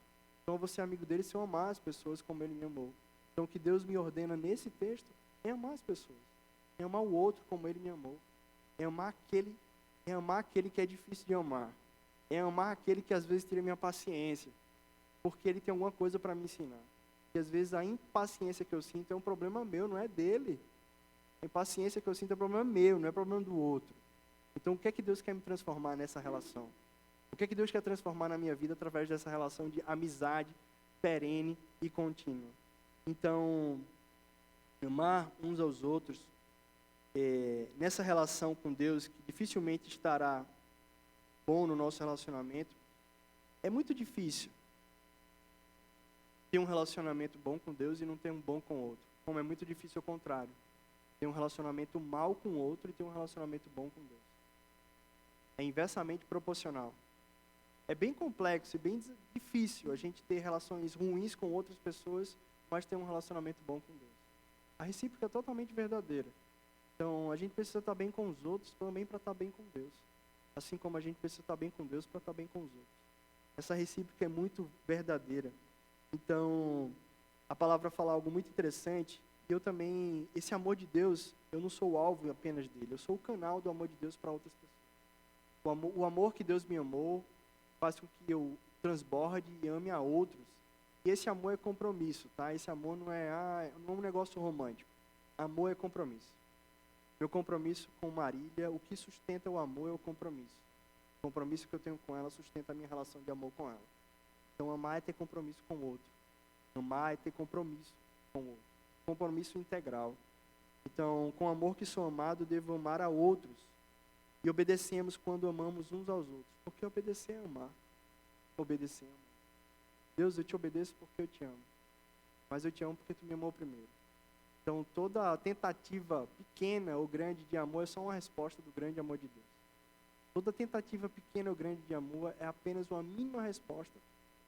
Então, eu vou ser amigo dele se eu amar as pessoas como ele me amou. Então, o que Deus me ordena nesse texto é amar as pessoas. É amar o outro como ele me amou. É amar aquele que é difícil de amar. É amar aquele que às vezes tira minha paciência, porque ele tem alguma coisa para me ensinar. E às vezes a impaciência que eu sinto é um problema meu, não é dele. A impaciência que eu sinto é um problema meu, não é problema do outro. Então, o que é que Deus quer me transformar nessa relação? O que é que Deus quer transformar na minha vida através dessa relação de amizade perene e contínua? Então, amar uns aos outros, nessa relação com Deus, que dificilmente estará bom no nosso relacionamento, é muito difícil ter um relacionamento bom com Deus e não ter um bom com o outro. Como é muito difícil ao contrário. Ter um relacionamento mal com o outro e ter um relacionamento bom com Deus. É inversamente proporcional. É bem complexo e bem difícil a gente ter relações ruins com outras pessoas, mas ter um relacionamento bom com Deus. A recíproca é totalmente verdadeira. Então, a gente precisa estar bem com os outros também para estar bem com Deus. Assim como a gente precisa estar bem com Deus para estar bem com os outros. Essa recíproca é muito verdadeira. Então, a palavra fala algo muito interessante. E eu também, esse amor de Deus, eu não sou o alvo apenas dele. Eu sou o canal do amor de Deus para outras pessoas. O amor que Deus me amou faz com que eu transborde e ame a outros. E esse amor é compromisso, tá? Esse amor não é um negócio romântico. Amor é compromisso. Meu compromisso com Marília, o que sustenta o amor é o compromisso. O compromisso que eu tenho com ela sustenta a minha relação de amor com ela. Então, amar é ter compromisso com o outro. Amar é ter compromisso com o outro. Compromisso integral. Então, com o amor que sou amado, devo amar a outros. E obedecemos quando amamos uns aos outros. Porque obedecer é amar. Obedecer é amar. Deus, eu te obedeço porque eu te amo. Mas eu te amo porque tu me amou primeiro. Então, toda tentativa pequena ou grande de amor é só uma resposta do grande amor de Deus. Toda tentativa pequena ou grande de amor é apenas uma mínima resposta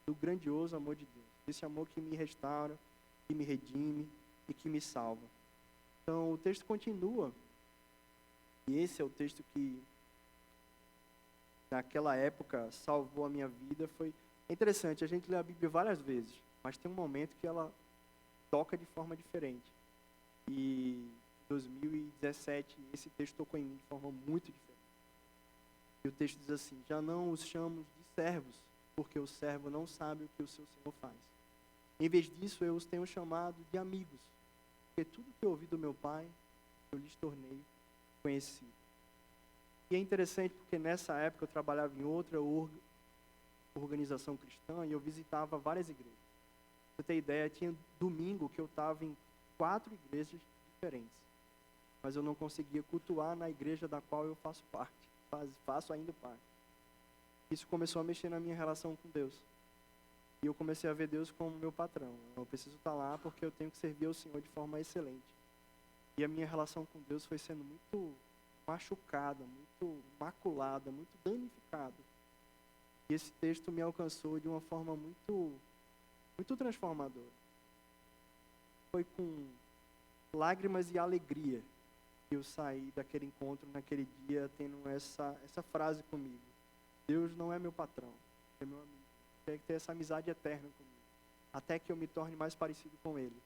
do grandioso amor de Deus. Esse amor que me restaura, que me redime e que me salva. Então, o texto continua. E esse é o texto que, naquela época, salvou a minha vida. É interessante, a gente lê a Bíblia várias vezes, mas tem um momento que ela toca de forma diferente. E em 2017, esse texto tocou em mim de forma muito diferente. E o texto diz assim: já não os chamo de servos, porque o servo não sabe o que o seu Senhor faz. Em vez disso, eu os tenho chamado de amigos, porque tudo que eu ouvi do meu Pai, eu lhes tornei conhecido. E é interessante porque nessa época eu trabalhava em outra organização cristã e eu visitava várias igrejas. Pra você ter ideia, tinha domingo que eu estava em 4 igrejas diferentes, mas eu não conseguia cultuar na igreja da qual eu faço parte, faço ainda parte. Isso começou a mexer na minha relação com Deus. E eu comecei a ver Deus como meu patrão. Eu preciso estar lá porque eu tenho que servir ao Senhor de forma excelente. E a minha relação com Deus foi sendo muito machucada, muito maculada, muito danificada. E esse texto me alcançou de uma forma muito, muito transformadora. Foi com lágrimas e alegria que eu saí daquele encontro, naquele dia, tendo essa frase comigo: Deus não é meu patrão, é meu amigo. Tem que ter essa amizade eterna comigo, até que eu me torne mais parecido com Ele.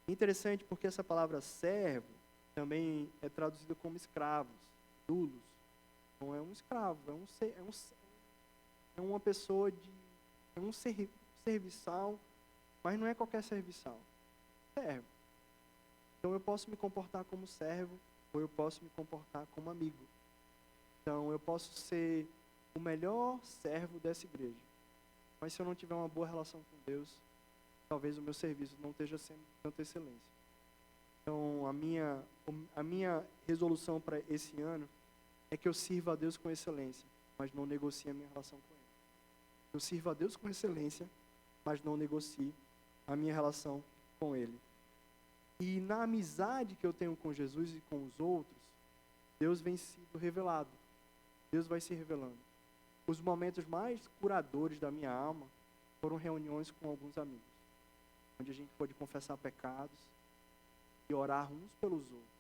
Interessante porque essa palavra servo também é traduzida como escravos, dulos. Não é um escravo, é uma pessoa é um serviçal, mas não é qualquer serviçal. Servo. Então eu posso me comportar como servo, ou eu posso me comportar como amigo. Então eu posso ser o melhor servo dessa igreja, mas se eu não tiver uma boa relação com Deus, talvez o meu serviço não esteja sendo de tanta excelência. Então a minha resolução para esse ano é que eu sirva a Deus com excelência, mas não negocie a minha relação com Ele. Eu sirvo a Deus com excelência, mas não negocie a minha relação com Ele. E na amizade que eu tenho com Jesus e com os outros, Deus vem sendo revelado. Deus vai se revelando. os momentos mais curadores da minha alma foram reuniões com alguns amigos, onde a gente pôde confessar pecados e orar uns pelos outros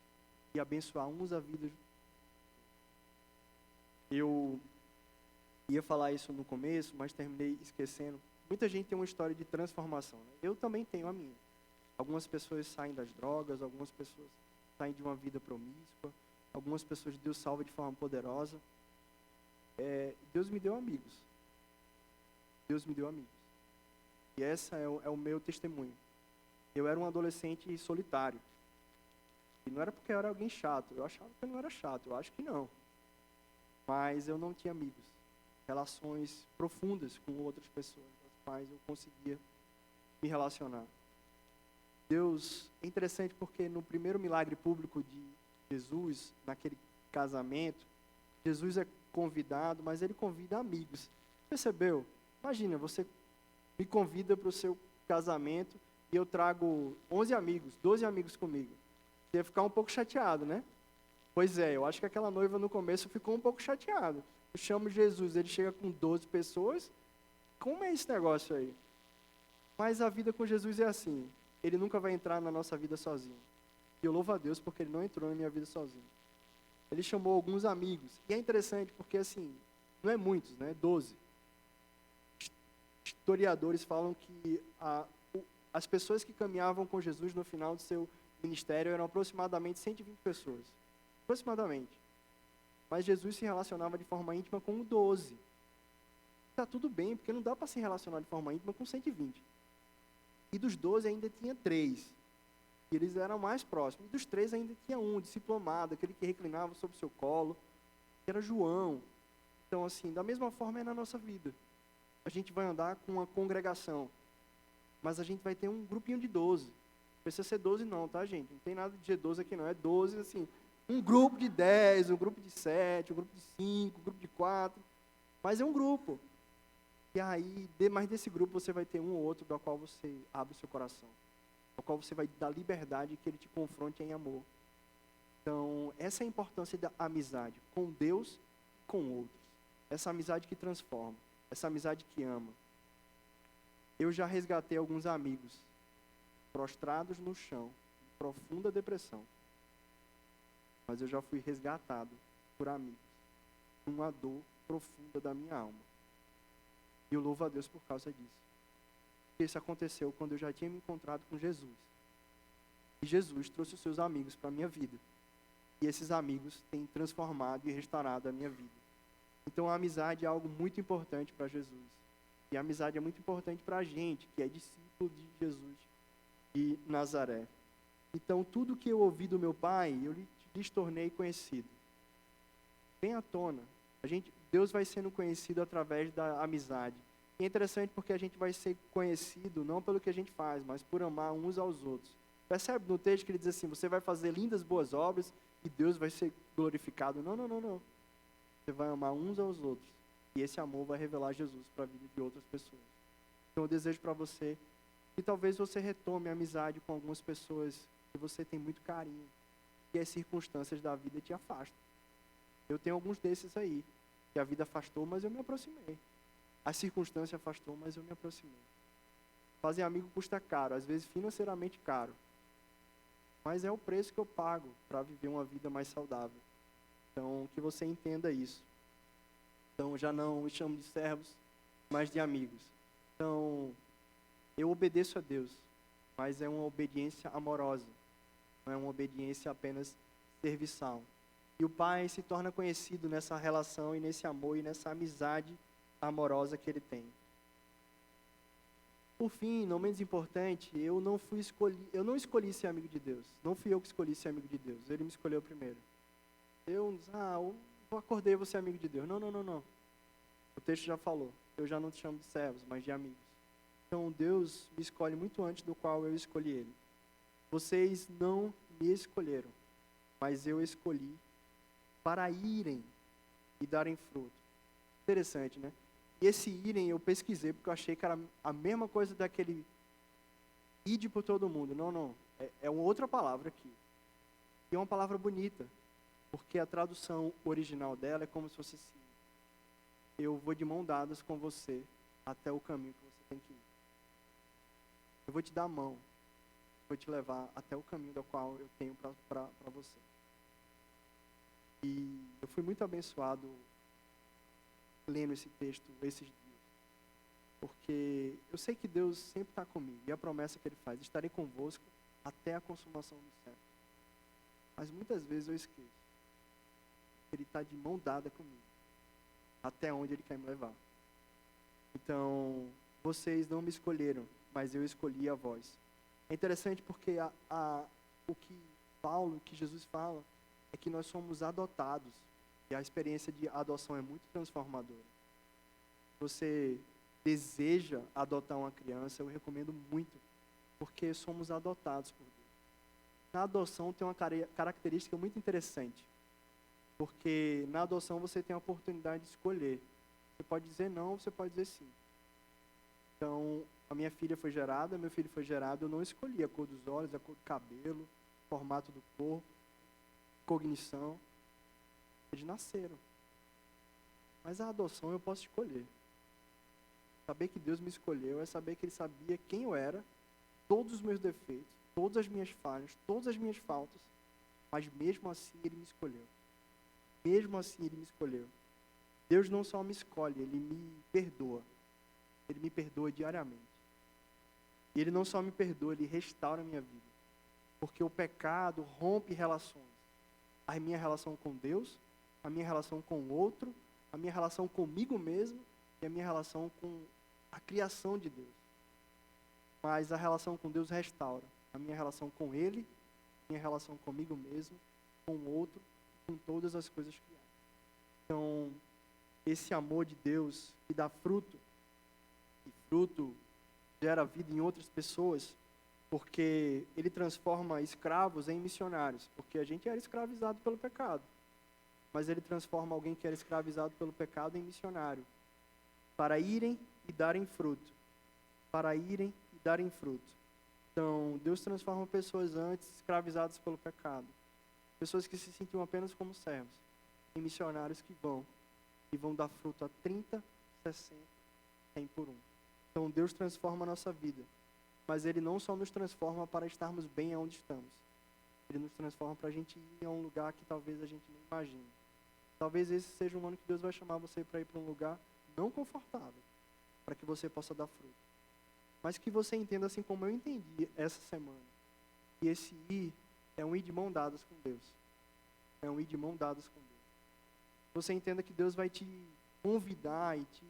e abençoar uns a vida. Eu ia falar isso no começo, mas terminei esquecendo. Muita gente tem uma história de transformação, né? Eu também tenho a minha. Algumas pessoas saem das drogas, algumas pessoas saem de uma vida promíscua, algumas pessoas Deus salva de forma poderosa. Deus me deu amigos. Deus me deu amigos. E essa é o meu testemunho. Eu era um adolescente solitário. E não era porque eu era alguém chato. Eu achava que eu não era chato. Eu acho que não. Mas eu não tinha amigos. Relações profundas com outras pessoas, das quais eu conseguia me relacionar. Deus, é interessante porque no primeiro milagre público de Jesus, naquele casamento, Jesus é convidado, mas ele convida amigos. Percebeu? Imagina, você me convida para o seu casamento e eu trago 11 amigos, 12 amigos comigo. Você ia ficar um pouco chateado, né? Pois é, eu acho que aquela noiva no começo ficou um pouco chateada. Eu chamo Jesus, ele chega com 12 pessoas. Como é esse negócio aí? Mas a vida com Jesus é assim. Ele nunca vai entrar na nossa vida sozinho. E eu louvo a Deus porque ele não entrou na minha vida sozinho. Ele chamou alguns amigos. E é interessante porque, assim, não é muitos, né? 12. Historiadores falam que as pessoas que caminhavam com Jesus no final do seu ministério eram aproximadamente 120 pessoas. Aproximadamente. Mas Jesus se relacionava de forma íntima com 12. Está tudo bem, porque não dá para se relacionar de forma íntima com 120. E dos 12 ainda tinha 3. E eles eram mais próximos. E dos 3 ainda tinha um, diplomado, aquele que reclinava sobre o seu colo, que era João. Então, assim, da mesma forma é na nossa vida. A gente vai andar com uma congregação, mas a gente vai ter um grupinho de 12. Não precisa ser 12 não, tá, gente? Não tem nada de G12 aqui não, é 12, assim, um grupo de 10, um grupo de 7, um grupo de 5, um grupo de 4, mas é um grupo. E aí, mais desse grupo, você vai ter um ou outro do qual você abre o seu coração, ao qual você vai dar liberdade que ele te confronte em amor. Então, essa é a importância da amizade, com Deus e com outros. Essa amizade que transforma, essa amizade que ama. Eu já resgatei alguns amigos, prostrados no chão, em profunda depressão. Mas eu já fui resgatado por amigos, numa dor profunda da minha alma. E eu louvo a Deus por causa disso. Porque isso aconteceu quando eu já tinha me encontrado com Jesus. E Jesus trouxe os seus amigos para a minha vida. E esses amigos têm transformado e restaurado a minha vida. Então a amizade é algo muito importante para Jesus. E a amizade é muito importante para a gente, que é discípulo de Jesus de Nazaré. Então tudo que eu ouvi do meu pai, eu lhes tornei conhecido. Vem à tona. Deus vai sendo conhecido através da amizade. E é interessante porque a gente vai ser conhecido não pelo que a gente faz, mas por amar uns aos outros. Percebe no texto que ele diz assim, você vai fazer lindas boas obras e Deus vai ser glorificado. Não, não, não, não. Você vai amar uns aos outros. E esse amor vai revelar Jesus para a vida de outras pessoas. Então eu desejo para você que talvez você retome a amizade com algumas pessoas que você tem muito carinho. E as circunstâncias da vida te afastam. Eu tenho alguns desses aí, que a vida afastou, mas eu me aproximei. A circunstância afastou, mas eu me aproximei. Fazer amigo custa caro, às vezes financeiramente caro. Mas é o preço que eu pago para viver uma vida mais saudável. Então, que você entenda isso. Então, já não os chamo de servos, mas de amigos. Então, eu obedeço a Deus, mas é uma obediência amorosa. Não é uma obediência apenas serviçal. E o Pai se torna conhecido nessa relação e nesse amor e nessa amizade amorosa que Ele tem. Por fim, não menos importante, eu não escolhi ser amigo de Deus. Não fui eu que escolhi ser amigo de Deus. Ele me escolheu primeiro. Eu acordei você amigo de Deus. Não, não, não, não. O texto já falou. Eu já não te chamo de servos, mas de amigos. Então Deus me escolhe muito antes do qual eu escolhi Ele. Vocês não me escolheram, mas eu escolhi para irem e darem fruto. Interessante, né? E esse irem eu pesquisei, porque eu achei que era a mesma coisa daquele ide por todo mundo. Não, não. É uma outra palavra aqui. E é uma palavra bonita, porque a tradução original dela é como se fosse assim. eu vou de mão dadas com você até o caminho que você tem que ir. Eu vou te dar a mão, vou te levar até o caminho do qual eu tenho para você. E eu fui muito abençoado lendo esse texto esses dias, porque eu sei que Deus sempre está comigo, e a promessa que Ele faz, estarei convosco até a consumação do século. Mas muitas vezes eu esqueço. Ele está de mão dada comigo, até onde Ele quer me levar. Então, vocês não me escolheram, mas eu escolhi a vós. É interessante porque o que Jesus fala, é que nós somos adotados, e a experiência de adoção é muito transformadora. Você deseja adotar uma criança, eu recomendo muito, porque somos adotados por Deus. Na adoção tem uma característica muito interessante, porque na adoção você tem a oportunidade de escolher. Você pode dizer não, você pode dizer sim. Então, a minha filha foi gerada, meu filho foi gerado, eu não escolhi a cor dos olhos, a cor do cabelo, o formato do corpo, cognição. Eles nasceram. Mas a adoção eu posso escolher. Saber que Deus me escolheu é saber que Ele sabia quem eu era, todos os meus defeitos, todas as minhas falhas, todas as minhas faltas, mas mesmo assim Ele me escolheu. Mesmo assim Ele me escolheu. Deus não só me escolhe, Ele me perdoa. Ele me perdoa diariamente. E Ele não só me perdoa, Ele restaura a minha vida. Porque o pecado rompe relações. A minha relação com Deus, a minha relação com o outro, a minha relação comigo mesmo e a minha relação com a criação de Deus. Mas a relação com Deus restaura a minha relação com Ele, a minha relação comigo mesmo, com o outro, com todas as coisas criadas. Então, esse amor de Deus que dá fruto, e fruto gera vida em outras pessoas, porque Ele transforma escravos em missionários, porque a gente era escravizado pelo pecado, mas Ele transforma alguém que era escravizado pelo pecado em missionário, para irem e darem fruto, para irem e darem fruto. Então, Deus transforma pessoas antes escravizadas pelo pecado, pessoas que se sentiam apenas como servos, em missionários que vão dar fruto a 30, 60, 100 por um. Então, Deus transforma a nossa vida. Mas Ele não só nos transforma para estarmos bem onde estamos. Ele nos transforma para a gente ir a um lugar que talvez a gente não imagine. Talvez esse seja um ano que Deus vai chamar você para ir para um lugar não confortável, para que você possa dar fruto. Mas que você entenda, assim como eu entendi essa semana, que esse ir é um ir de mão dadas com Deus. É um ir de mão dadas com Deus. Você entenda que Deus vai te convidar e te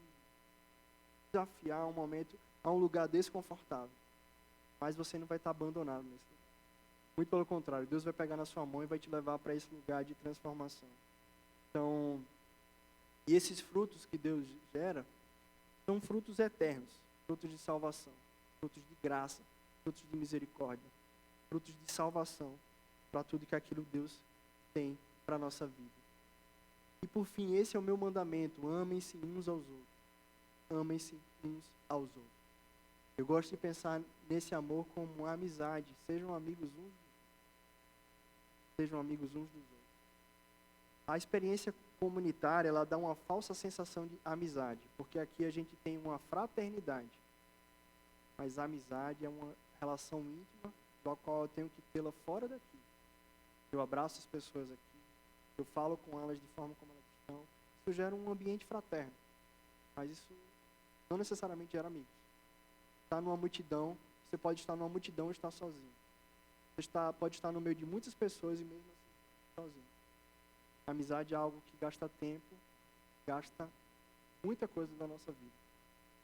desafiar a um lugar desconfortável. Mas você não vai estar abandonado nesse lugar. Muito pelo contrário, Deus vai pegar na sua mão e vai te levar para esse lugar de transformação. Então, e esses frutos que Deus gera são frutos eternos, frutos de salvação, frutos de graça, frutos de misericórdia, frutos de salvação para tudo que aquilo Deus tem para a nossa vida. E por fim, esse é o meu mandamento: amem-se uns aos outros. Amem-se uns aos outros. Eu gosto de pensar nesse amor como uma amizade. Sejam amigos uns dos outros. A experiência comunitária, ela dá uma falsa sensação de amizade, porque aqui a gente tem uma fraternidade. Mas a amizade é uma relação íntima, da qual eu tenho que tê-la fora daqui. Eu abraço as pessoas aqui, eu falo com elas de forma como elas estão. Isso gera um ambiente fraterno, mas isso não necessariamente gera amigos. Está numa multidão, você pode estar numa multidão e estar sozinho. Você pode estar no meio de muitas pessoas e mesmo assim sozinho. A amizade é algo que gasta tempo, gasta muita coisa da nossa vida.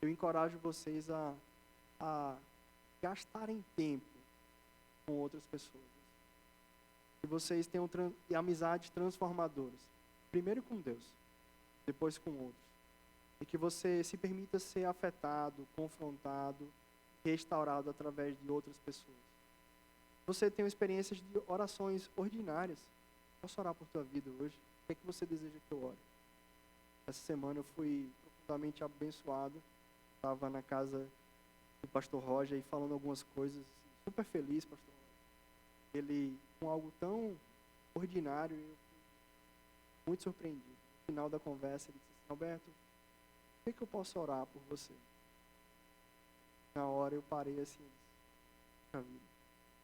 Eu encorajo vocês a gastarem tempo com outras pessoas. Que vocês tenham amizades transformadoras. Primeiro com Deus, depois com outros. E que você se permita ser afetado, confrontado, restaurado através de outras pessoas. Você tem experiências de orações ordinárias. Posso orar por tua vida hoje? O que é que você deseja que eu ore? Essa semana eu fui profundamente abençoado. Estava na casa do pastor Roger e falando algumas coisas. Super feliz, pastor Roger. Ele, com algo tão ordinário, eu fui muito surpreendido. No final da conversa, ele disse assim: Alberto, por que eu posso orar por você? Na hora eu parei assim, na vida.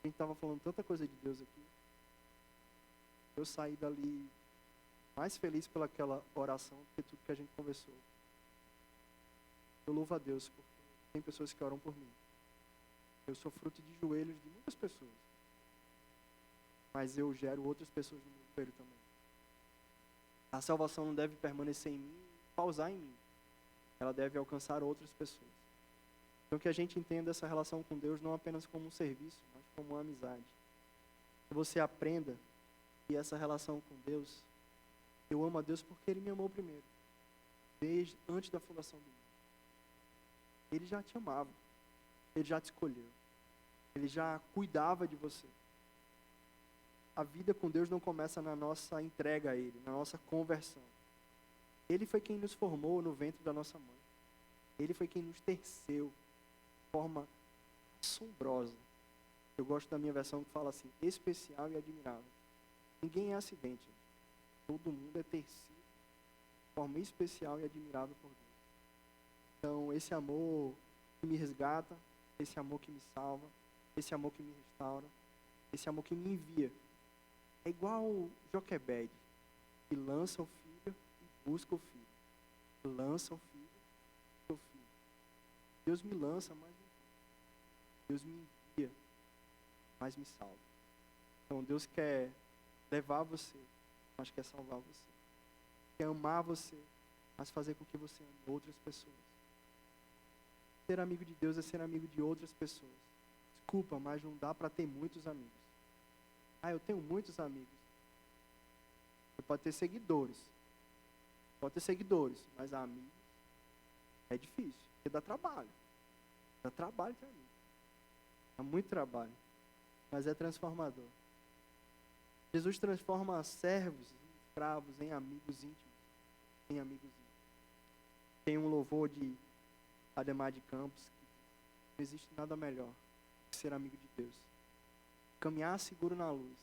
A gente estava falando tanta coisa de Deus aqui. Eu saí dali mais feliz pelaquela oração do que tudo que a gente conversou. Eu louvo a Deus porque tem pessoas que oram por mim. Eu sou fruto de joelhos de muitas pessoas. Mas eu gero outras pessoas no meu joelho também. A salvação não deve permanecer em mim, pausar em mim. Ela deve alcançar outras pessoas. Então que a gente entenda essa relação com Deus não apenas como um serviço, mas como uma amizade. Que você aprenda que essa relação com Deus, eu amo a Deus porque Ele me amou primeiro. Desde antes da fundação do mundo. Ele já te amava. Ele já te escolheu. Ele já cuidava de você. A vida com Deus não começa na nossa entrega a Ele, na nossa conversão. Ele foi quem nos formou no ventre da nossa mãe. Ele foi quem nos teceu de forma assombrosa. Eu gosto da minha versão que fala assim, especial e admirável. Ninguém é acidente. Todo mundo é tecido de forma especial e admirável por Deus. Então, esse amor que me resgata, esse amor que me salva, esse amor que me restaura, esse amor que me envia. É igual Joquebede, que lança o filho e busca o filho. Lança o filho e busca o filho. Deus me lança, mas não. Deus me envia, mas me salva. Então Deus quer levar você, mas quer salvar você. Quer amar você, mas fazer com que você ame outras pessoas. Ser amigo de Deus é ser amigo de outras pessoas. Desculpa, mas não dá para ter muitos amigos. Eu tenho muitos amigos. Você pode ter seguidores. Mas amigos é difícil, porque dá trabalho. Dá trabalho ter amigos. Dá muito trabalho. Mas é transformador. Jesus transforma servos em escravos, em amigos íntimos. Em amigos íntimos. Tem um louvor de Ademar de Campos que não existe nada melhor que ser amigo de Deus. Caminhar seguro na luz.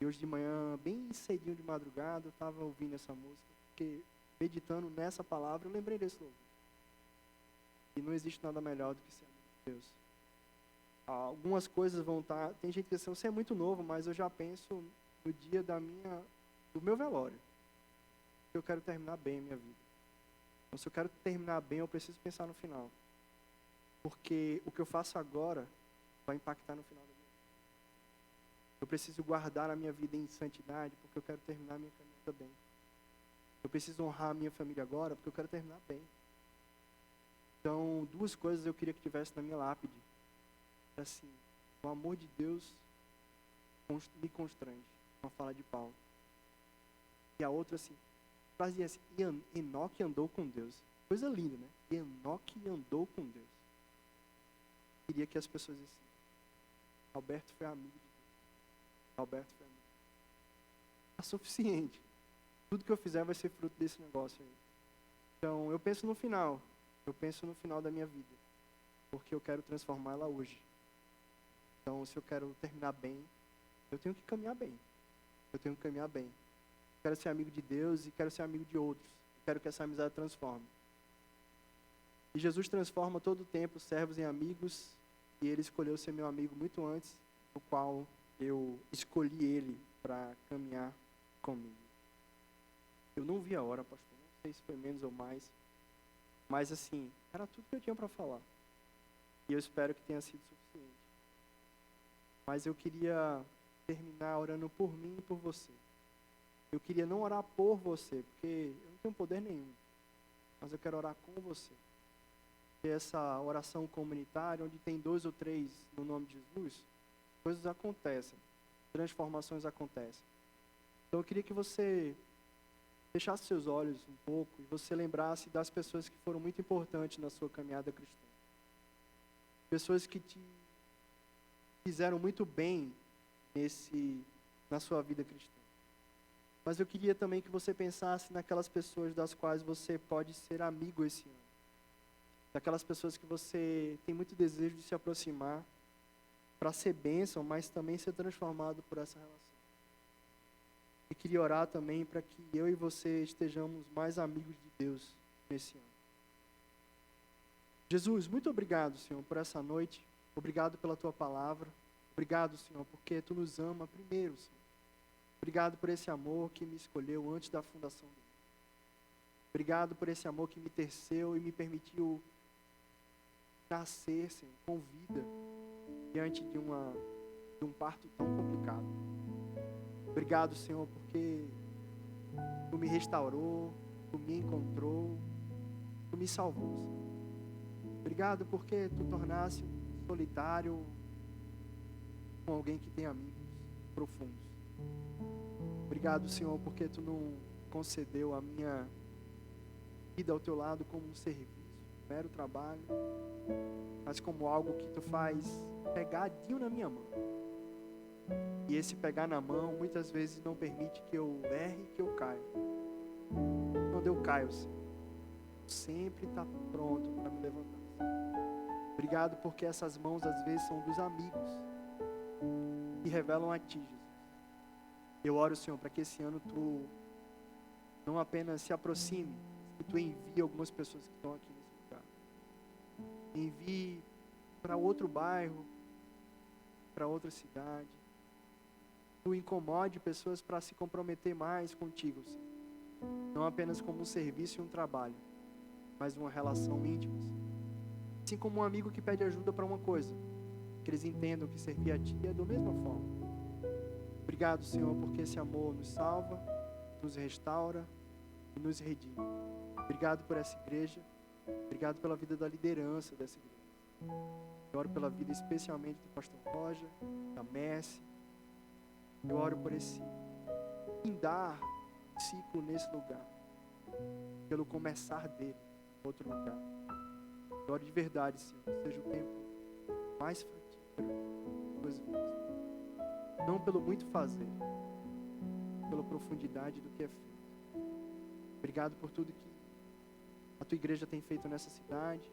E hoje de manhã, bem cedinho de madrugada, eu estava ouvindo essa música, porque meditando nessa palavra, eu lembrei desse louvor. E não existe nada melhor do que ser amigo de Deus. Algumas coisas vão estar... Tem gente que diz assim, você é muito novo, mas eu já penso no dia do meu velório. Eu quero terminar bem a minha vida. Então, se eu quero terminar bem, eu preciso pensar no final. Porque o que eu faço agora vai impactar no final da minha vida. Eu preciso guardar a minha vida em santidade, porque eu quero terminar a minha caminhada bem. Eu preciso honrar a minha família agora, porque eu quero terminar bem. Então, duas coisas eu queria que tivesse na minha lápide. Assim, o amor de Deus me constrange, uma fala de Paulo. E a outra assim, fazia assim, Enoque andou com Deus. Coisa linda, né? Enoque andou com Deus. Queria que as pessoas dissessem, Alberto foi amigo de Deus. Alberto foi amigo. É suficiente. Tudo que eu fizer vai ser fruto desse negócio aí. Então, eu penso no final. Eu penso no final da minha vida. Porque eu quero transformá-la hoje. Então, se eu quero terminar bem, eu tenho que caminhar bem. Eu tenho que caminhar bem. Eu quero ser amigo de Deus e quero ser amigo de outros. Eu quero que essa amizade transforme. E Jesus transforma todo o tempo servos em amigos. E Ele escolheu ser meu amigo muito antes, do qual eu escolhi Ele para caminhar comigo. Eu não vi a hora, pastor. Não sei se foi menos ou mais. Mas assim, era tudo que eu tinha para falar. E eu espero que tenha sido suficiente. Mas eu queria terminar orando por mim e por você. Eu queria não orar por você, porque eu não tenho poder nenhum. Mas eu quero orar com você. E essa oração comunitária, onde tem 2 ou 3 no nome de Jesus, coisas acontecem. Transformações acontecem. Então eu queria que você fechasse seus olhos um pouco e você lembrasse das pessoas que foram muito importantes na sua caminhada cristã. Pessoas que te fizeram muito bem na sua vida cristã. Mas eu queria também que você pensasse naquelas pessoas das quais você pode ser amigo esse ano. Daquelas pessoas que você tem muito desejo de se aproximar para ser bênção, mas também ser transformado por essa relação. E queria orar também para que eu e você estejamos mais amigos de Deus nesse ano. Jesus, muito obrigado, Senhor, por essa noite. Obrigado pela tua palavra. Obrigado, Senhor, porque tu nos ama primeiro, Senhor. Obrigado por esse amor que me escolheu antes da fundação do mundo. Obrigado por esse amor que me teceu e me permitiu nascer, Senhor, com vida, diante de um parto tão complicado. Obrigado, Senhor, porque tu me restaurou, tu me encontrou, tu me salvou, Senhor. Obrigado porque tu tornaste um solitário com alguém que tem amigos profundos. Obrigado, Senhor, porque tu não concedeu a minha vida ao teu lado como um serviço, um mero trabalho, mas como algo que tu faz pegadinho na minha mão. E esse pegar na mão muitas vezes não permite que eu erre, que eu caia. Quando eu caio, Senhor, sempre está pronto para me levantar. Obrigado porque essas mãos às vezes são dos amigos que revelam a ti, Jesus. Eu oro, Senhor, para que esse ano tu não apenas se aproxime, que tu envie algumas pessoas que estão aqui nesse lugar. Envie para outro bairro, para outra cidade. Tu incomode pessoas para se comprometer mais contigo, Senhor. Não apenas como um serviço e um trabalho, mas uma relação íntima, Senhor. Assim como um amigo que pede ajuda para uma coisa, que eles entendam que servir a ti é da mesma forma. Obrigado, Senhor, porque esse amor nos salva, nos restaura e nos redime. Obrigado por essa igreja. Obrigado pela vida da liderança dessa igreja. Eu oro pela vida especialmente do pastor Roger, da Messi. Eu oro por esse findar ciclo nesse lugar, pelo começar dele em outro lugar. Eu oro de verdade, Senhor, que seja o tempo mais frutífero das tuas vidas. Não pelo muito fazer, pela profundidade do que é feito. Obrigado por tudo que a tua igreja tem feito nessa cidade.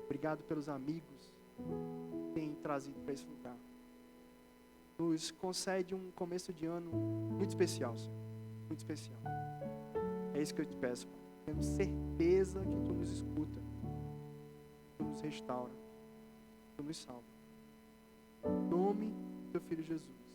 Obrigado pelos amigos que tem trazido para esse lugar. Nos concede um começo de ano muito especial, Senhor. Muito especial. É isso que eu te peço, Pai. Temos certeza que tu nos escuta, tu nos restaura, tu nos salva. Em nome do teu Filho Jesus.